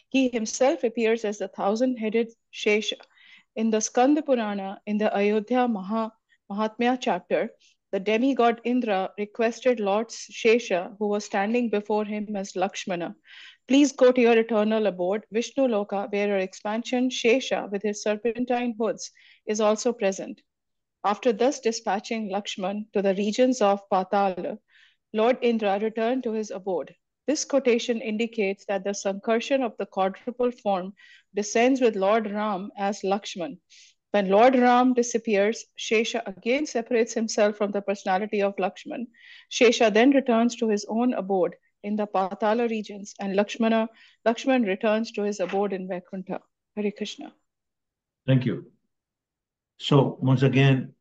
S4: He himself appears as the thousand-headed Shesha. In the Skanda Purana, in the Ayodhya Mahatmya chapter, the demigod Indra requested Lord Shesha, who was standing before him as Lakshmana, please go to your eternal abode, Vishnu Loka, where your expansion Shesha with his serpentine hoods is also present. After thus dispatching Lakshman to the regions of Patala, Lord Indra returned to his abode. This quotation indicates that the Sankarshan of the quadruple form descends with Lord Ram as Lakshman. When Lord Ram disappears, Shesha again separates himself from the personality of Lakshman. Shesha then returns to his own abode in the Patala regions, and Lakshman returns to his abode in Vaikuntha. Hare Krishna.
S1: Thank you. So once again,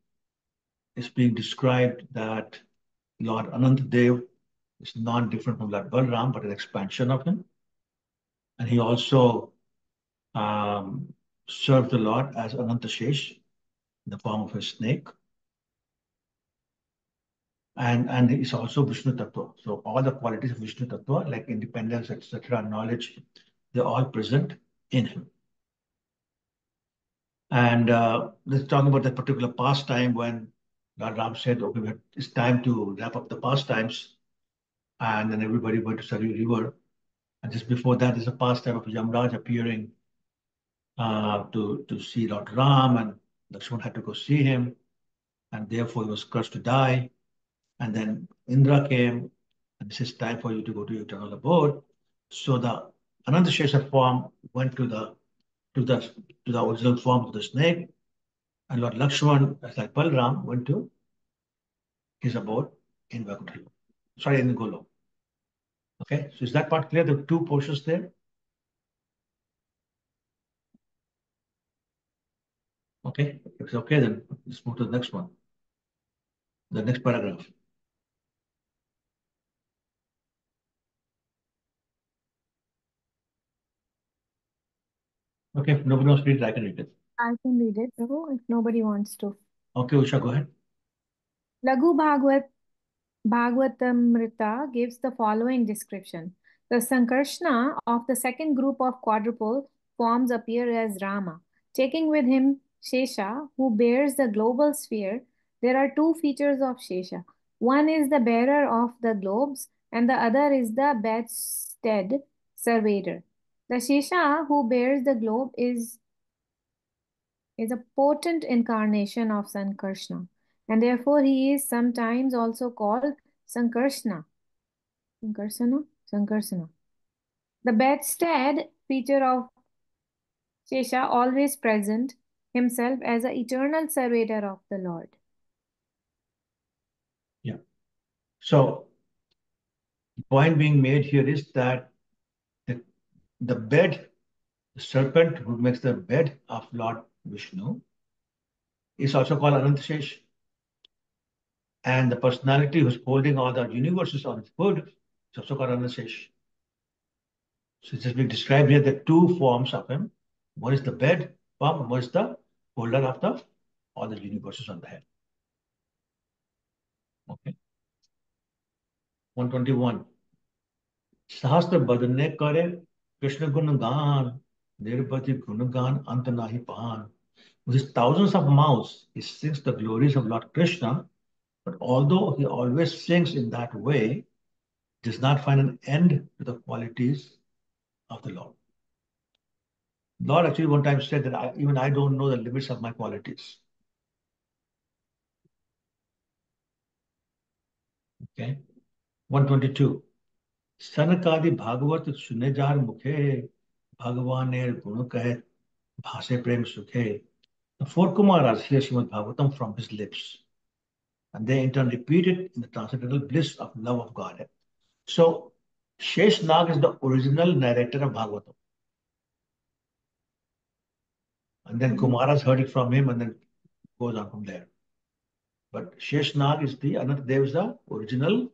S1: it's being described that Lord Anantadev is not different from Lord Balram, but an expansion of him. And he also served the Lord as Ananta Shesh in the form of a snake. And he's also Vishnu Tattva. So all the qualities of Vishnu Tattva, like independence, etc., knowledge, they're all present in him. And let's talk about that particular pastime when Lord Ram said, okay, it's time to wrap up the pastimes. And then everybody went to Saryu River. And just before that, there's a pastime of Yamraj appearing to see Lord Ram, and Lakshman had to go see him, and therefore he was cursed to die. And then Indra came, and this is time for you to go to your eternal abode. So the Anantashesha form went to the original form of the snake, and Lord Lakshman, as like Balram, went to his abode in Vaikuntha. Sorry, in Golok. Okay, so is that part clear? There are two portions there. Okay, if it's okay, then let's move to the next one. The next paragraph. Okay, if nobody wants to read it, I can read it.
S12: I can read it, Prabhu, if nobody wants to.
S1: Okay, Usha, go ahead.
S12: Lagu Bhagavatamrita gives the following description. The Sankarshna of the second group of quadruple forms appear as Rama, taking with him Shesha, who bears the global sphere. There are two features of Shesha. One is the bearer of the globes, and the other is the bedstead surveyor. The Shesha who bears the globe is a potent incarnation of Sankarshna, and therefore he is sometimes also called Sankarshna. Sankarsana. The bedstead feature of Shesha, always present himself as an eternal surveyor of the Lord.
S1: Yeah. So the point being made here is that the bed, the serpent who makes the bed of Lord Vishnu, is also called Anantashesh. And the personality who's holding all the universes on its hood is also called Anantashesh. So it's just being described here the two forms of him. One is the bed form, one is the holder of all the universes on the head. Okay. 121. सहस्त्र बदने करे कृष्ण गुणगान निरवधि गुणगान अंत नाहि पान. With his thousands of mouths, he sings the glories of Lord Krishna, but although he always sings in that way, does not find an end to the qualities of the Lord. Lord actually one time said that even I don't know the limits of my qualities. Okay. 122. सनकादि भागवत सुने jar मुखे भगवानेर गुण कहे भाषे प्रेम सुखे. The four Kumaras hear Srimad Bhagavatam from his lips, and they in turn repeat it in the transcendental bliss of love of Godhead. So, Shesh Nag is the original narrator of Bhagavatam. And then Kumaras heard it from him and then goes on from there. But Shesh Nag is Anantadev is the original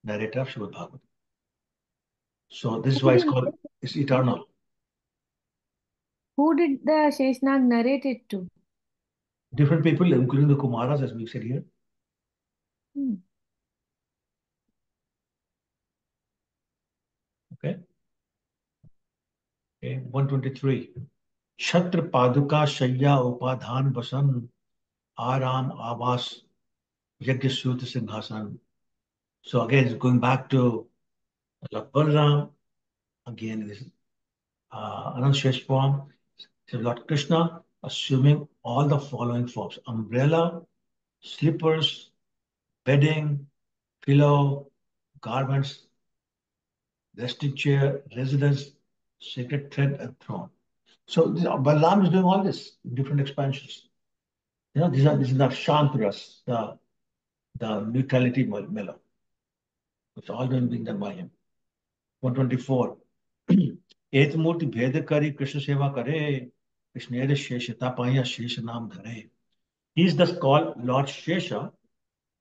S1: narrator of Srimad Bhagavatam. So, this is why it's eternal.
S12: Who did the Sheshnag narrate it to?
S1: Different people, including the Kumaras, as we said here. Okay. 123. Chhatra Paduka Shayya Upadhan Basan Aram Avas Yajna Sutta Singhasan. So again, it's going back to Lord Balram. Again, this Anand Shesh form. So Lord Krishna assuming all the following forms: umbrella, slippers, bedding, pillow, garments, resting chair, residence, sacred thread, and throne. So Balaram is doing all this in different expansions. You know, this is the Shantras, the neutrality mellow. It's all being done by him. 124. एक मूर्ति भेद करी कृष्ण सेवा करे कृष्ण शेषता पाया शेष नाम धरे. He is thus called Lord Shesha,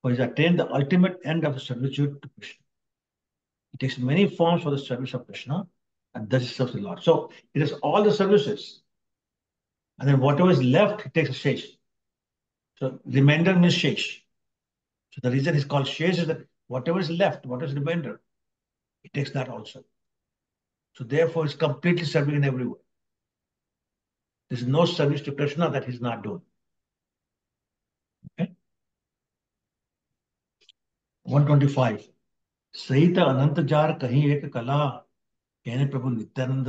S1: for he has attained the ultimate end of the servitude to Krishna. He takes many forms for the service of Krishna, and thus he serves the Lord. So it has all the services, and then whatever is left, he takes a Shesh. So remainder means Shesh. So the reason he's called Shesh is that whatever is left, what is remainder, he takes that also. So therefore, he's completely serving in every way. There's no service to Krishna that he's not doing. Okay. 125. सहित अनंत jar कहीं एक कला कहने प्रभु नित्यानंद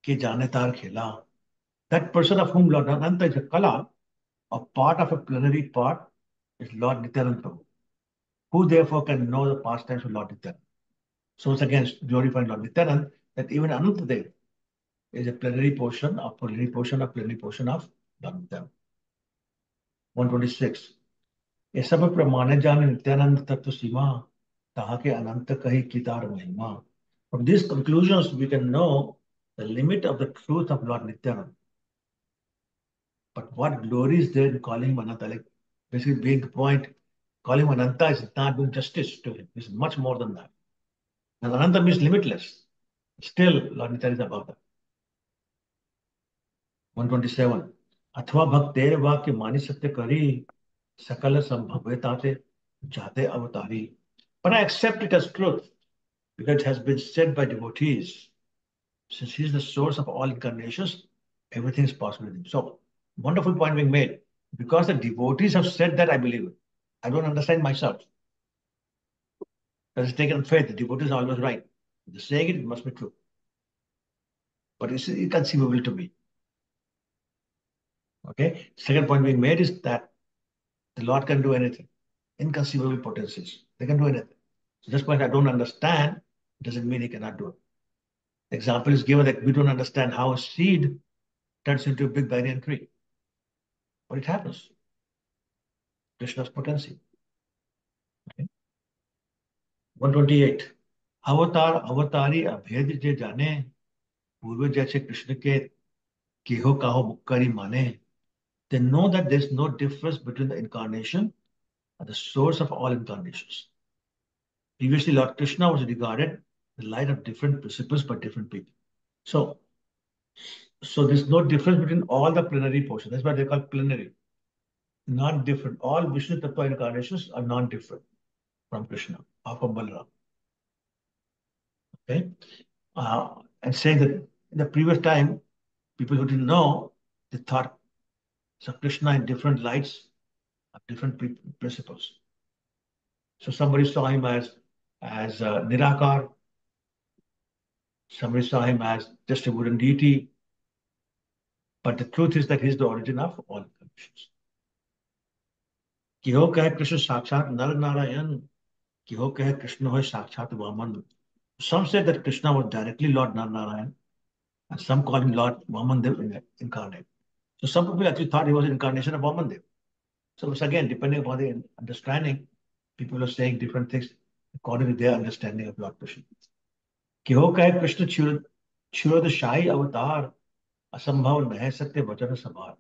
S1: के जाने तार खेला. That person of whom Lord Ananta is a kala, a part of a plenary part, is Lord Nityanand Prabhu, who therefore can know the pastimes of Lord Nityanand. So it's again glorifying Lord Nityanand that even Anantadev is a plenary portion of plenary portion of plenary portion of Lord Nityanand. 126. ये सब प्रमाणे जाने नित्यानंद तत्व सीमा ताहा के अनंत कही कितार महिमा. From these conclusions, we can know the limit of the truth of Lord Nityanand. But what glory is there in calling him Ananta? Like basically being the point, calling him Ananta is not doing justice to him. It's much more than that. And Ananta means limitless. Still, Lord Nityanand is above that. 127. अथवा भक्त तेरे वाक्य मानी सत्य करी सकल संभवताते जाते अवतारी. But I accept it as truth because it has been said by devotees. Since he is the source of all incarnations, everything is possible with him. So, wonderful point being made. Because the devotees have said that, I believe it. I don't understand myself. That is taken on faith. The devotees are always right. If they're saying it, it must be true. But it's inconceivable to me. Okay? Second point being made is that the Lord can do anything. Inconceivable potencies. They can do anything. So just because I don't understand doesn't mean he cannot do it. The example is given that we don't understand how a seed turns into a big banyan tree. But it happens. Krishna's potency. Okay. 128. अवतार अवतारी अभेद जे जाने पूर्व जैसे कृष्ण के केहो काहो मुक्करी माने. They know that there's no difference between the incarnation and the source of all incarnations. Previously, Lord Krishna was regarded in the light of different principles by different people. So there's no difference between all the plenary portions. That's why they call plenary. Not different. All Vishnu Tattva incarnations are non-different from Krishna or from Balaram. Okay? And saying that in the previous time, people who didn't know, they thought so Krishna in different lights of different principles. So somebody saw him as Nirakar, somebody saw him as just a wooden deity, but the truth is that he's the origin of all conditions. कि हो कहे कृष्ण साक्षात नर नारायण, कि हो कहे कृष्ण हो साक्षात Vaman. Some say that Krishna was directly Lord Narayan, and some call him Lord Vamandev incarnate. So some people actually thought he was an incarnation of Vamandev. So it's again, depending upon the understanding, people are saying different things according to their understanding of Lord Krishna. कि हो कहे कृष्ण क्षुरोदशाही अवतार, असंभव नह सत्य वचन सभार.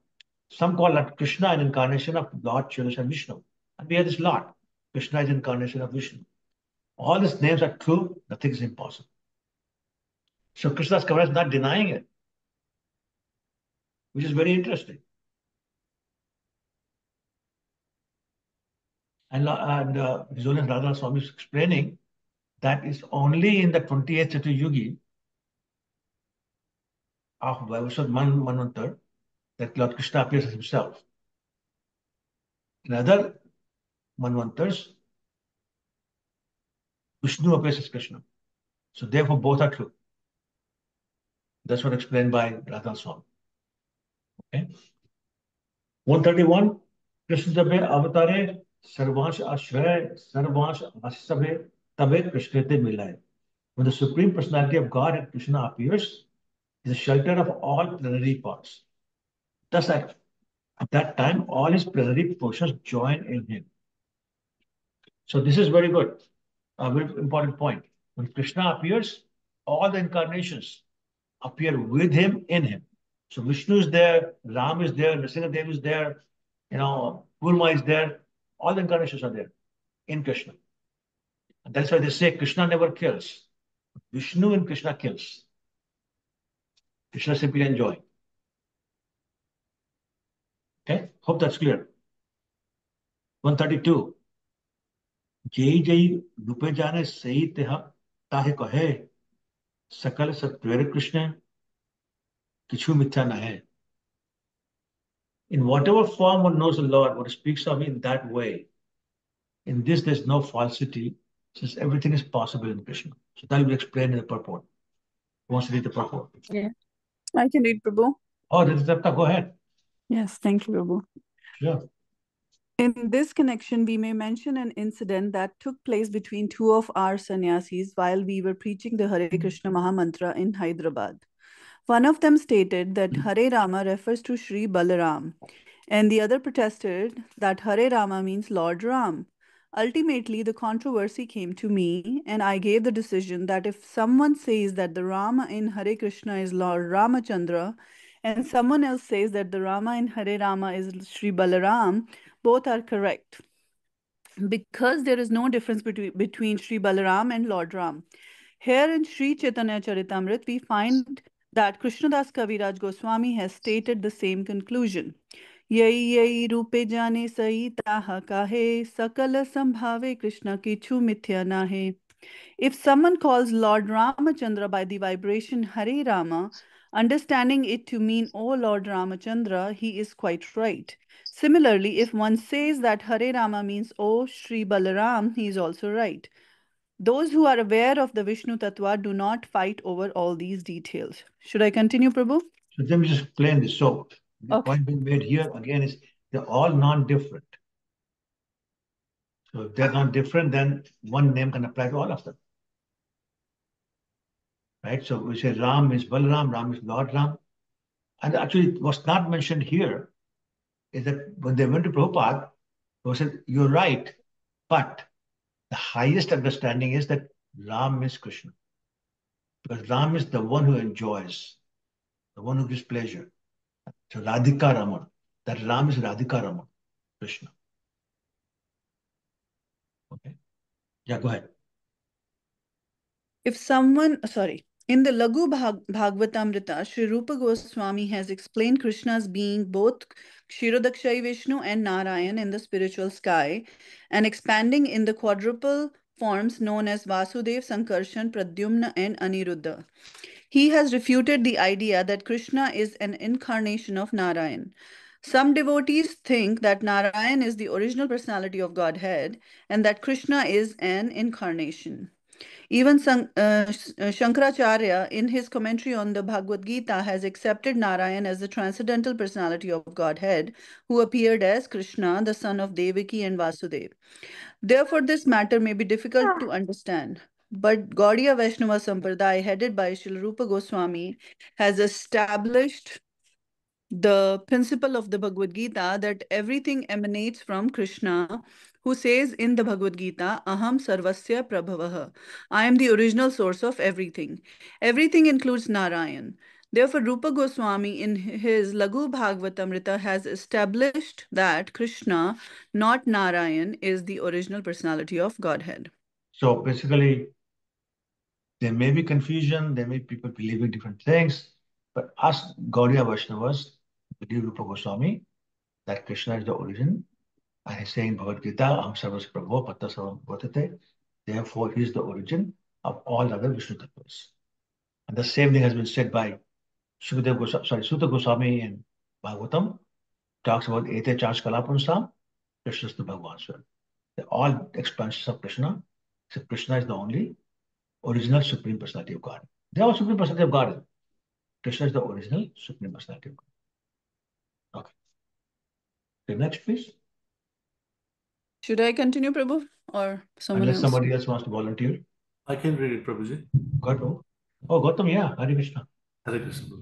S1: Some call that Krishna an incarnation of Lord Shiva Vishnu. And we have this Lord. Krishna is incarnation of Vishnu. All these names are true, nothing is impossible. So Krishna's Kaviraj is not denying it, which is very interesting. And His Holiness Radha Swami is explaining that it's only in the 28th Chaturyugi of Vaivasvat Manvantar that Lord Krishna appears as himself. In other Manvantars, Vishnu appears as Krishna. So therefore both are true. That's what explained by Radha Swami. Okay. 131. Krishna Jabe Avatare Sarvansh Ashray Sarvansh Asave Tabe Krishnete Milaye. When the Supreme Personality of God, Krishna, appears, he is the shelter of all plenary parts. Thus, at that time, all his plenary portions join in him. So this is very good, a very important point. When Krishna appears, all the incarnations appear with him, in him. So Vishnu is there, Ram is there, Nrsimhadev is there, Kurma is there. All the incarnations are there in Krishna. And that's why they say Krishna never kills. Vishnu and Krishna kills. Krishna simply enjoy. Okay, hope that's clear. 132. जय जय रूपे जाने सही ताहे कहे सकल सत्वेर कृष्ण किछु मिथ्या न है. In whatever form one knows the Lord, one speaks of him in that way. In this, there's no falsity, since everything is possible in Krishna. So that will be explained in the purport. Who wants to read the purport?
S13: Yeah. I can read, Prabhu.
S1: Oh, Rudra, go ahead.
S13: Yes, thank you, Prabhu.
S1: Sure.
S13: In this connection, we may mention an incident that took place between two of our sannyasis while we were preaching the Hare Krishna Mahamantra in Hyderabad. One of them stated that Hare Rama refers to Sri Balaram, and the other protested that Hare Rama means Lord Ram. Ultimately, the controversy came to me, and I gave the decision that if someone says that the Rama in Hare Krishna is Lord Ramachandra, and someone else says that the Rama in Hare Rama is Sri Balaram, both are correct. Because there is no difference between Sri Balaram and Lord Ram. Here in Sri Chaitanya Charitamrita, we find that Krishnadas Kaviraj Goswami has stated the same conclusion. Yai yai rupe jane sai taha kahe sakala sambhave Krishna kichu mithya nahe. If someone calls Lord Ramachandra by the vibration Hare Rama, understanding it to mean O Lord Ramachandra, he is quite right. Similarly, if one says that Hare Rama means O Sri Balaram, he is also right. Those who are aware of the Vishnu Tattva do not fight over all these details. Should I continue, Prabhu?
S1: So let me just explain this. So the point being made here again is they're all non-different. So if they're not different, then one name can apply to all of them. Right? So we say Ram is Balaram, Ram is Lord Ram. And actually, what's not mentioned here is that when they went to Prabhupada, they said, you're right, but the highest understanding is that Ram is Krishna. Because Ram is the one who enjoys, the one who gives pleasure. So Radhika Raman, that Ram is Radhika Raman, Krishna. Okay. Yeah, go ahead.
S13: If someone, in the Lagu Bhagavatamrita, Sri Rupa Goswami has explained Krishna's being both Kshirodakshayi Vishnu and Narayan in the spiritual sky, and expanding in the quadruple forms known as Vasudev, Sankarshan, Pradyumna, and Aniruddha. He has refuted the idea that Krishna is an incarnation of Narayan. Some devotees think that Narayan is the original personality of Godhead and that Krishna is an incarnation. Even Shankaracharya, in his commentary on the Bhagavad Gita, has accepted Narayan as the transcendental personality of Godhead, who appeared as Krishna, the son of Devaki and Vasudeva. Therefore, this matter may be difficult to understand. But Gaudiya Vaishnava Sampradaya, headed by Srila Rupa Goswami, has established the principle of the Bhagavad Gita that everything emanates from Krishna, who says in the Bhagavad Gita, Aham Sarvasya Prabhavaha. I am the original source of everything. Everything includes Narayan. Therefore, Rupa Goswami in his Lagu Bhagavatamrita has established that Krishna, not Narayan, is the original personality of Godhead.
S1: So basically, there may be confusion, there may be people believing different things, but us Gaudiya Vaishnavas believe Rupa Goswami that Krishna is the origin, and he's saying Bhagavad Gita, Aham Sarvas Prabhu Patta Sarvam Vartate. Therefore, he is the origin of all other Vishnu Tattvas. And the same thing has been said by Sutta Goswami in Bhagavatam, talks about Ete Chanch Kalapunsam, Krishna's the Bhagavan. They're all expansions of Krishna. So Krishna is the only original Supreme Personality of God. They are all Supreme Personality of God. Krishna is the original Supreme Personality of God. Okay. Okay, next, please.
S13: Should I continue, Prabhu, or someone
S1: Unless
S13: else?
S1: somebody else wants to volunteer.
S14: I can read it, Prabhuji.
S1: Gautam. Oh, Gautam, yeah. Hare Krishna.
S14: Hare Krishna.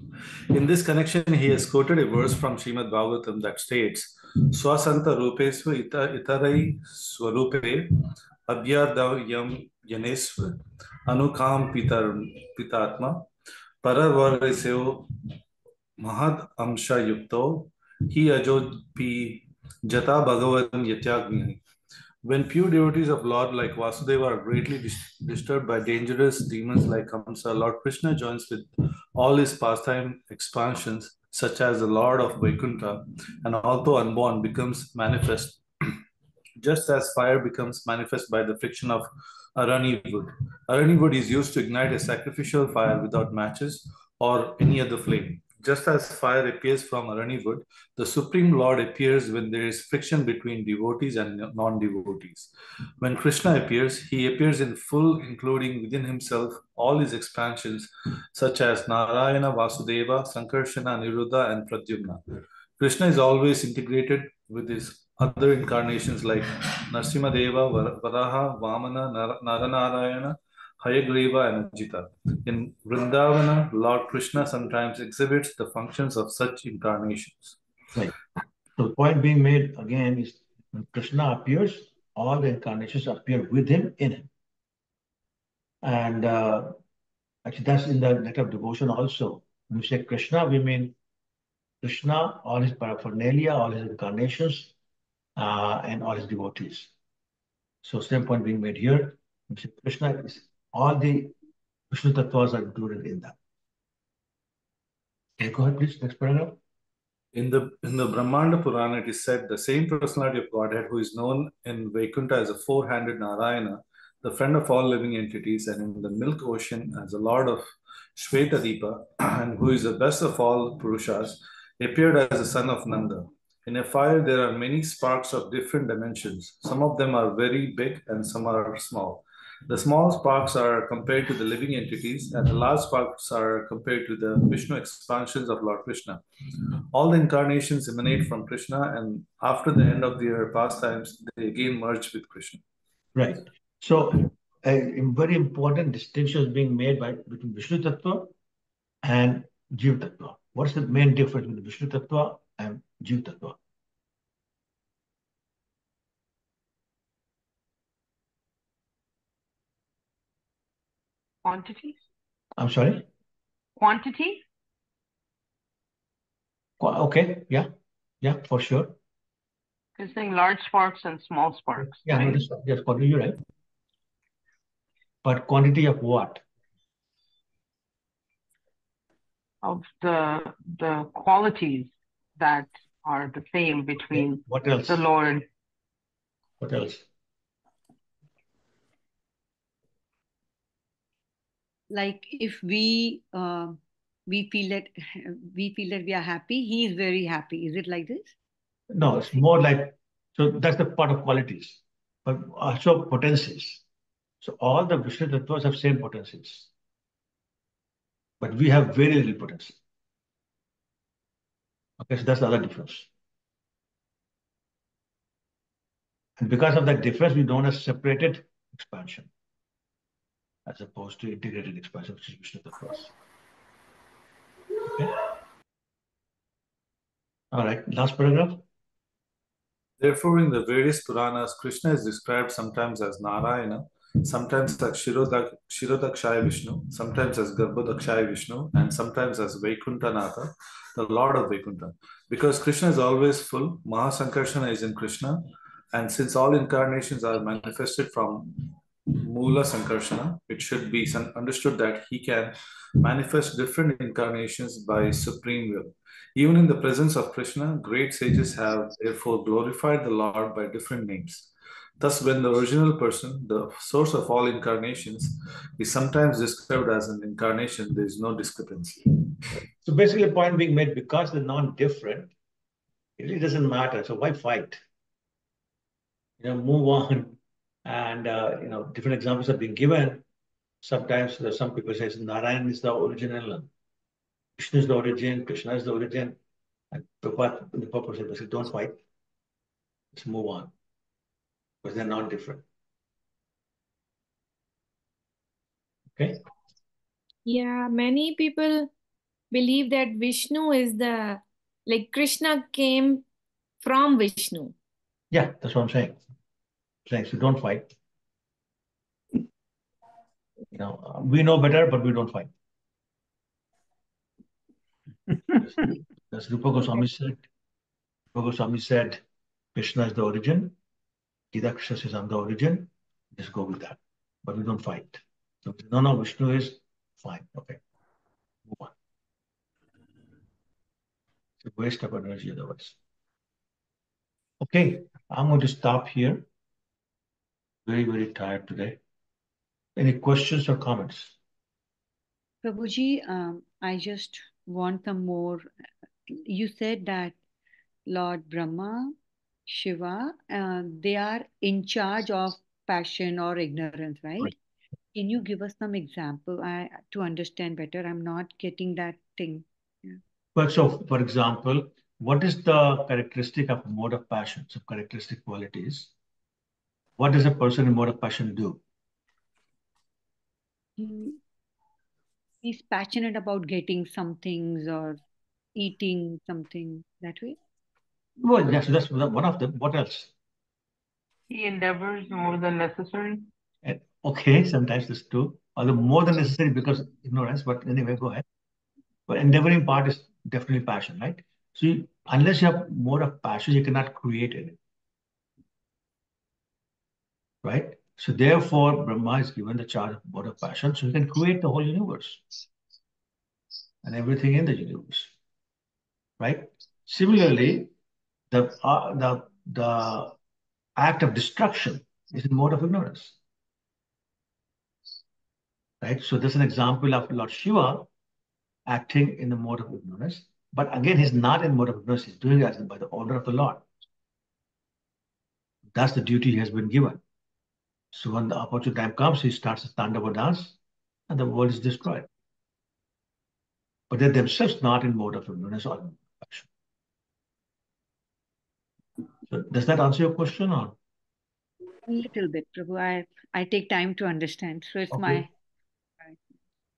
S14: In this connection, he has quoted a verse from Srimad Bhagavatam that states, Swasanta rupesva itarai swarupe abhyardha yam yanesva anukam pitatma paravariseo mahad amsha yukto hi ajopi jata bhagavan yatyagni. When pure devotees of Lord like Vasudeva are greatly disturbed by dangerous demons like Kamsa, Lord Krishna joins with all his pastime expansions, such as the Lord of Vaikuntha, and although unborn, becomes manifest, just as fire becomes manifest by the friction of arani wood. Arani wood is used to ignite a sacrificial fire without matches or any other flame. Just as fire appears from arani wood, the Supreme Lord appears when there is friction between devotees and non devotees. When Krishna appears, he appears in full, including within himself all his expansions, such as Narayana, Vasudeva, Sankarshana, Niruddha, and Pradyumna. Krishna is always integrated with his other incarnations like Narsimadeva, Varaha, Vamana, Naranarayana, Hayagriva, and Ajita. In Vrindavana, Lord Krishna sometimes exhibits the functions of such incarnations.
S1: Right. So the point being made again is when Krishna appears, all the incarnations appear with him, in him. And actually, that's in the letter of devotion also. When we say Krishna, we mean Krishna, all his paraphernalia, all his incarnations, and all his devotees. So same point being made here. When we say Krishna, is all the Vishnu Tattvas are included in that. Okay, go ahead, please. Next paragraph.
S14: In the Brahmanda Purana, it is said the same personality of Godhead, who is known in Vaikuntha as a four-handed Narayana, the friend of all living entities, and in the milk ocean as the Lord of Shvetadipa, and who is the best of all Purushas, appeared as the son of Nanda. In a fire, there are many sparks of different dimensions. Some of them are very big and some are small. The small sparks are compared to the living entities, and the large sparks are compared to the Vishnu expansions of Lord Krishna. All the incarnations emanate from Krishna, and after the end of their pastimes, they again merge with Krishna.
S1: Right. So a very important distinction is being made between Vishnu Tattva and Jiv Tattva. What's the main difference between Vishnu Tattva and Jiv Tattva?
S7: Quantity?
S1: I'm sorry?
S7: Quantity?
S1: Okay, yeah, for sure.
S7: You're saying large sparks and small sparks.
S1: Yeah,
S7: right?
S1: yes, quantity, you're right. But quantity of what?
S7: Of the qualities that are the same between
S1: What else?
S7: the Lord.
S1: What else?
S8: Like if we feel that we are happy, he is very happy. Is it like this?
S1: No, it's more like, so that's the part of qualities, but also potencies. So all the Vishnu Tattvas have same potencies, but we have very little potency. Okay, so that's the other difference. And because of that difference, we don't have separated expansion as opposed to integrated expansion, which is Vishnu Tattvas. Okay. All right, last paragraph.
S14: Therefore, in the various Puranas, Krishna is described sometimes as Narayana, sometimes as Shirodakshaya Vishnu, sometimes as Garbhodakshaya Vishnu, and sometimes as Vaikunthanatha, the Lord of Vaikuntha. Because Krishna is always full, Mahasankarshana is in Krishna, and since all incarnations are manifested from Mula Sankarshana, it should be understood that he can manifest different incarnations by supreme will. Even in the presence of Krishna, great sages have therefore glorified the Lord by different names. Thus, when the original person, the source of all incarnations, is sometimes described as an incarnation, there is no discrepancy.
S1: So basically, the point being made, because they're non-different, it really doesn't matter. So why fight? Move on. And different examples have been given. Sometimes some people say Narayan is the original, Vishnu is the origin, Krishna is the origin. And the purpose is basically don't fight. Let's move on. Because they're not different. Okay.
S12: Yeah, many people believe that Vishnu is like Krishna came from Vishnu.
S1: Yeah, that's what I'm saying. So don't fight. We know better, but we don't fight. As Rupa Goswami said, Krishna is the origin. Gita Krishna says, I'm the origin. Just go with that. But we don't fight. So, no, Vishnu is fine. Okay, move on. It's a waste of energy otherwise. Okay, I'm going to stop here. Very, very tired today. Any questions or comments?
S8: Prabhuji, I just want some more. You said that Lord Brahma, Shiva, they are in charge of passion or ignorance, right?
S1: Right.
S8: Can you give us some example to understand better? I'm not getting that thing. Yeah.
S1: But so, for example, what is the characteristic of mode of passion? Some characteristic qualities. What does a person in mode of passion do?
S8: He's passionate about getting some things or eating something that way.
S1: Well, yes, that's one of them. What else?
S7: He endeavors more than necessary.
S1: Okay, sometimes that's true. Although more than necessary because ignorance, but anyway, go ahead. But endeavoring part is definitely passion, right? So unless you have more of passion, you cannot create it. Right? So therefore, Brahma is given the charge of mode of passion, so he can create the whole universe and everything in the universe. Right? Similarly, the act of destruction is in mode of ignorance. Right? So there's an example of Lord Shiva acting in the mode of ignorance. But again, he's not in mode of ignorance. He's doing it by the order of the Lord. That's the duty he has been given. So when the opportune time comes, he starts the Tandava dance and the world is destroyed. But they're themselves not in mode of ignorance or passion. So does that answer your question or?
S8: A little bit, Prabhu. I take time to understand. So it's my.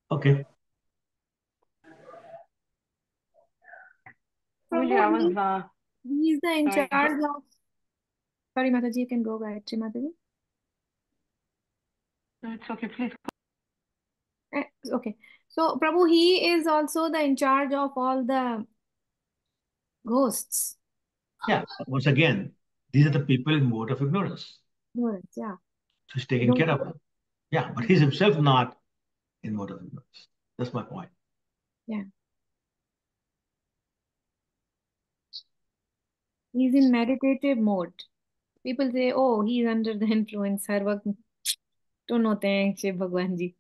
S1: Okay.
S7: So
S12: He's the in
S7: sorry,
S12: charge of. Sorry, Mataji, you can go, Gayatri Mataji.
S7: it's okay, please.
S12: Okay. So, Prabhu, he is also the in charge of all the ghosts.
S1: Yeah. Once again, these are the people in mode of ignorance.
S12: Ignorance, yeah.
S1: So he's taking care of them. Yeah, but he's himself not in mode of ignorance. That's my point.
S12: Yeah. He's in meditative mode. People say, oh, he's under the influence. Har waqt don't know Shiv Bhagwan ji.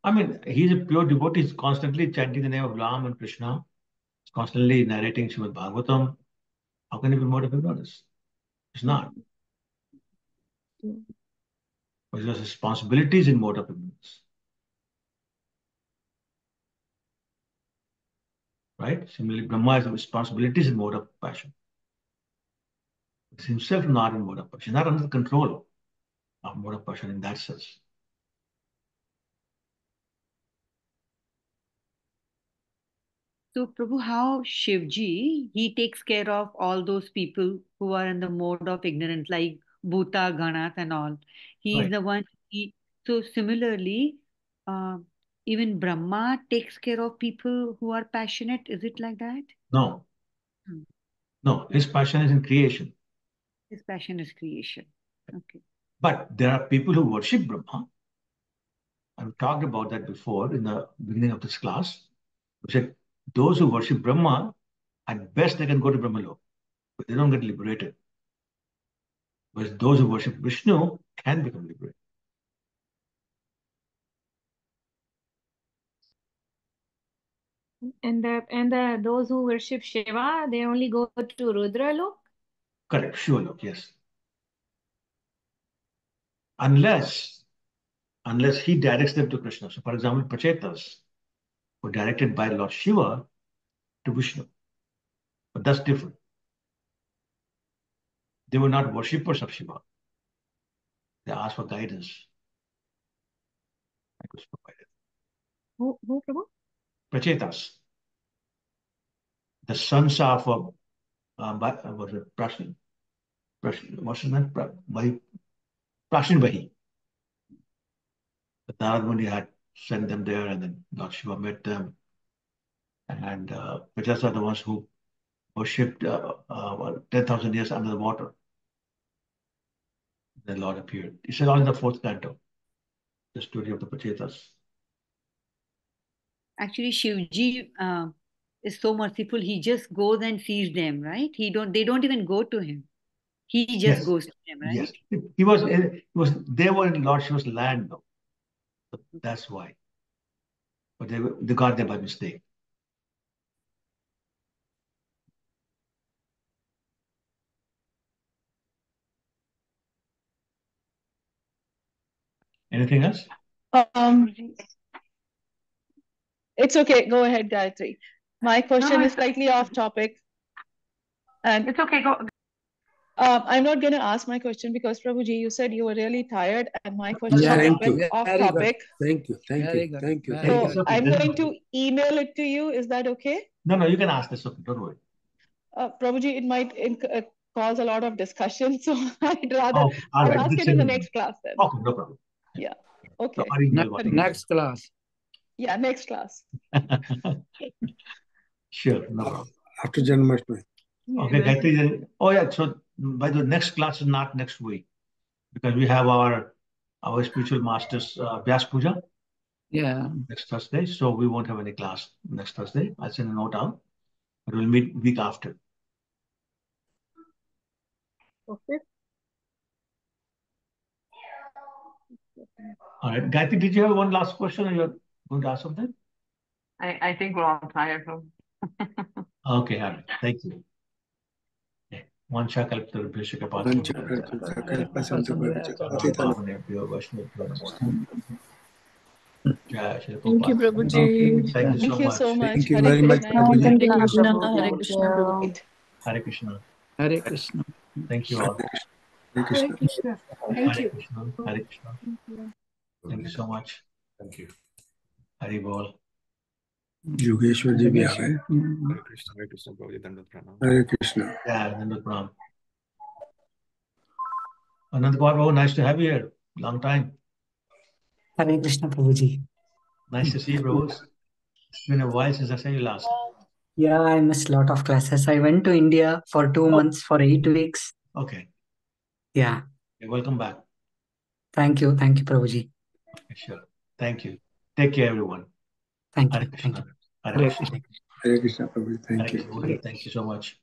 S1: I mean, he's a pure devotee. He's constantly chanting the name of Ram and Krishna. He's constantly narrating Srimad Bhagavatam. How can he be mode of ignorance? He's not. But his responsibilities in mode of ignorance. Right? Similarly, Brahma has responsibilities in mode of passion. He's himself not in mode of passion, not under the control of mode of passion in that sense.
S8: So, Prabhu, how Shivji, he takes care of all those people who are in the mode of ignorance, like Bhuta, Ganas, and all. He is
S1: Right.
S8: the one. So, similarly, uh, even Brahma takes care of people who are passionate. Is it like that?
S1: No.
S8: Hmm.
S1: No, his passion is in creation.
S8: His passion is creation. Okay.
S1: But there are people who worship Brahma. I've talked about that before in the beginning of this class. We said those who worship Brahma, at best they can go to Brahmalok, but they don't get liberated. Whereas those who worship Vishnu can become liberated.
S12: And those who worship Shiva, they only go to Rudra Lok?
S1: Correct, sure, look, yes. Unless he directs them to Krishna. So, for example, Prachetas were directed by Lord Shiva to Vishnu. But that's different. They were not worshippers of Shiva. They asked for guidance. It was provided.
S12: Who, Prabhu?
S1: Prachetas, the sons of was it Prashin? What's his name? Prashin Bahi. The Narad Muni had sent them there, and then Lord Shiva met them. And Prachetas are the ones who worshipped 10,000 years under the water. The Lord appeared. It's all in the 4th canto, the story of the Prachetas.
S8: Actually, Shivji is so merciful. He just goes and sees them, right? They don't even go to him. He just
S1: Yes.
S8: goes to them, right?
S1: Yes. They were in Lord Shiva's land, though. So that's why. But they got there by mistake. Anything else?
S4: It's okay. Go ahead, Gayatri. My question is slightly off topic. And
S7: It's okay. Go.
S4: I'm not going to ask my question because Prabhuji, you said you were really tired, and my question is a
S10: Thank
S4: bit
S10: you.
S4: off
S10: Very good.
S4: topic.
S10: Thank you. Thank
S9: Very
S10: you.
S9: good.
S10: Thank you.
S9: Very
S10: Thank
S4: So
S10: you.
S1: okay.
S4: I'm
S1: That's
S4: going
S1: okay.
S4: to email it to you. Is that okay?
S1: No, you can ask this. Okay, don't worry.
S4: Prabhuji, it might cause a lot of discussion, so I'd rather
S1: Okay, all
S4: I'll
S1: right.
S4: ask it in the next class then.
S1: Okay, no problem.
S4: Yeah.
S1: So
S4: Okay.
S1: I'll email one.
S9: Next class.
S4: Yeah, next class.
S1: Sure, no problem.
S10: After Janmashtami.
S1: Okay, Gayatri. Oh yeah. So by the next class is not next week because we have our spiritual masters Vyas Puja
S9: Yeah.
S1: next Thursday. So we won't have any class next Thursday. I'll send a note out. But we'll meet week after.
S12: Okay.
S1: All right, Gayatri, did you have one last question, or you're going to ask something?
S7: I think we're all tired from.
S1: Okay, all right. Thank you. Okay. Vancha kalpitra vibhishika
S9: Thank you, Prabhuji.
S1: Thank you so
S4: Thank you
S1: much.
S4: so much.
S10: Thank you
S4: Hare
S10: very much,
S4: Krishna.
S10: Prabhuji.
S9: Hare
S4: Hare
S9: Krishna,
S4: Krishna.
S9: Hare Krishna.
S1: Hare Krishna.
S9: Hare Krishna.
S1: Thank you all.
S10: Hare Krishna.
S12: Krishna. Thank
S1: Hare
S12: you.
S1: Krishna. Hare Krishna.
S12: Thank you.
S1: Thank you so much.
S14: Thank you.
S1: Hari Bol.
S10: Yogeshwar ji bhi aa gaye.
S14: Hare Krishna, Prabhuji, Dandavat Pranam.
S10: Hare Krishna.
S1: Yeah, Dandavat Pranam. Anand Kumar Babu, nice to have you here. Long time.
S15: Hare Krishna, Prabhuji.
S1: Nice to see you, bros. It's been a while since I saw you last.
S15: Yeah, I missed a lot of classes. I went to India for 2 months, for 8 weeks.
S1: Okay.
S15: Yeah.
S1: Okay, welcome back.
S15: Thank you, Prabhuji.
S1: Sure. Thank you. Take care, everyone.
S15: Thank
S1: Hare
S15: you.
S1: Krishna.
S15: Thank you.
S1: Hare
S15: Hare
S1: Krishna.
S15: Krishna.
S10: Hare Krishna, Prabhuji. Thank you.
S1: Thank you so much.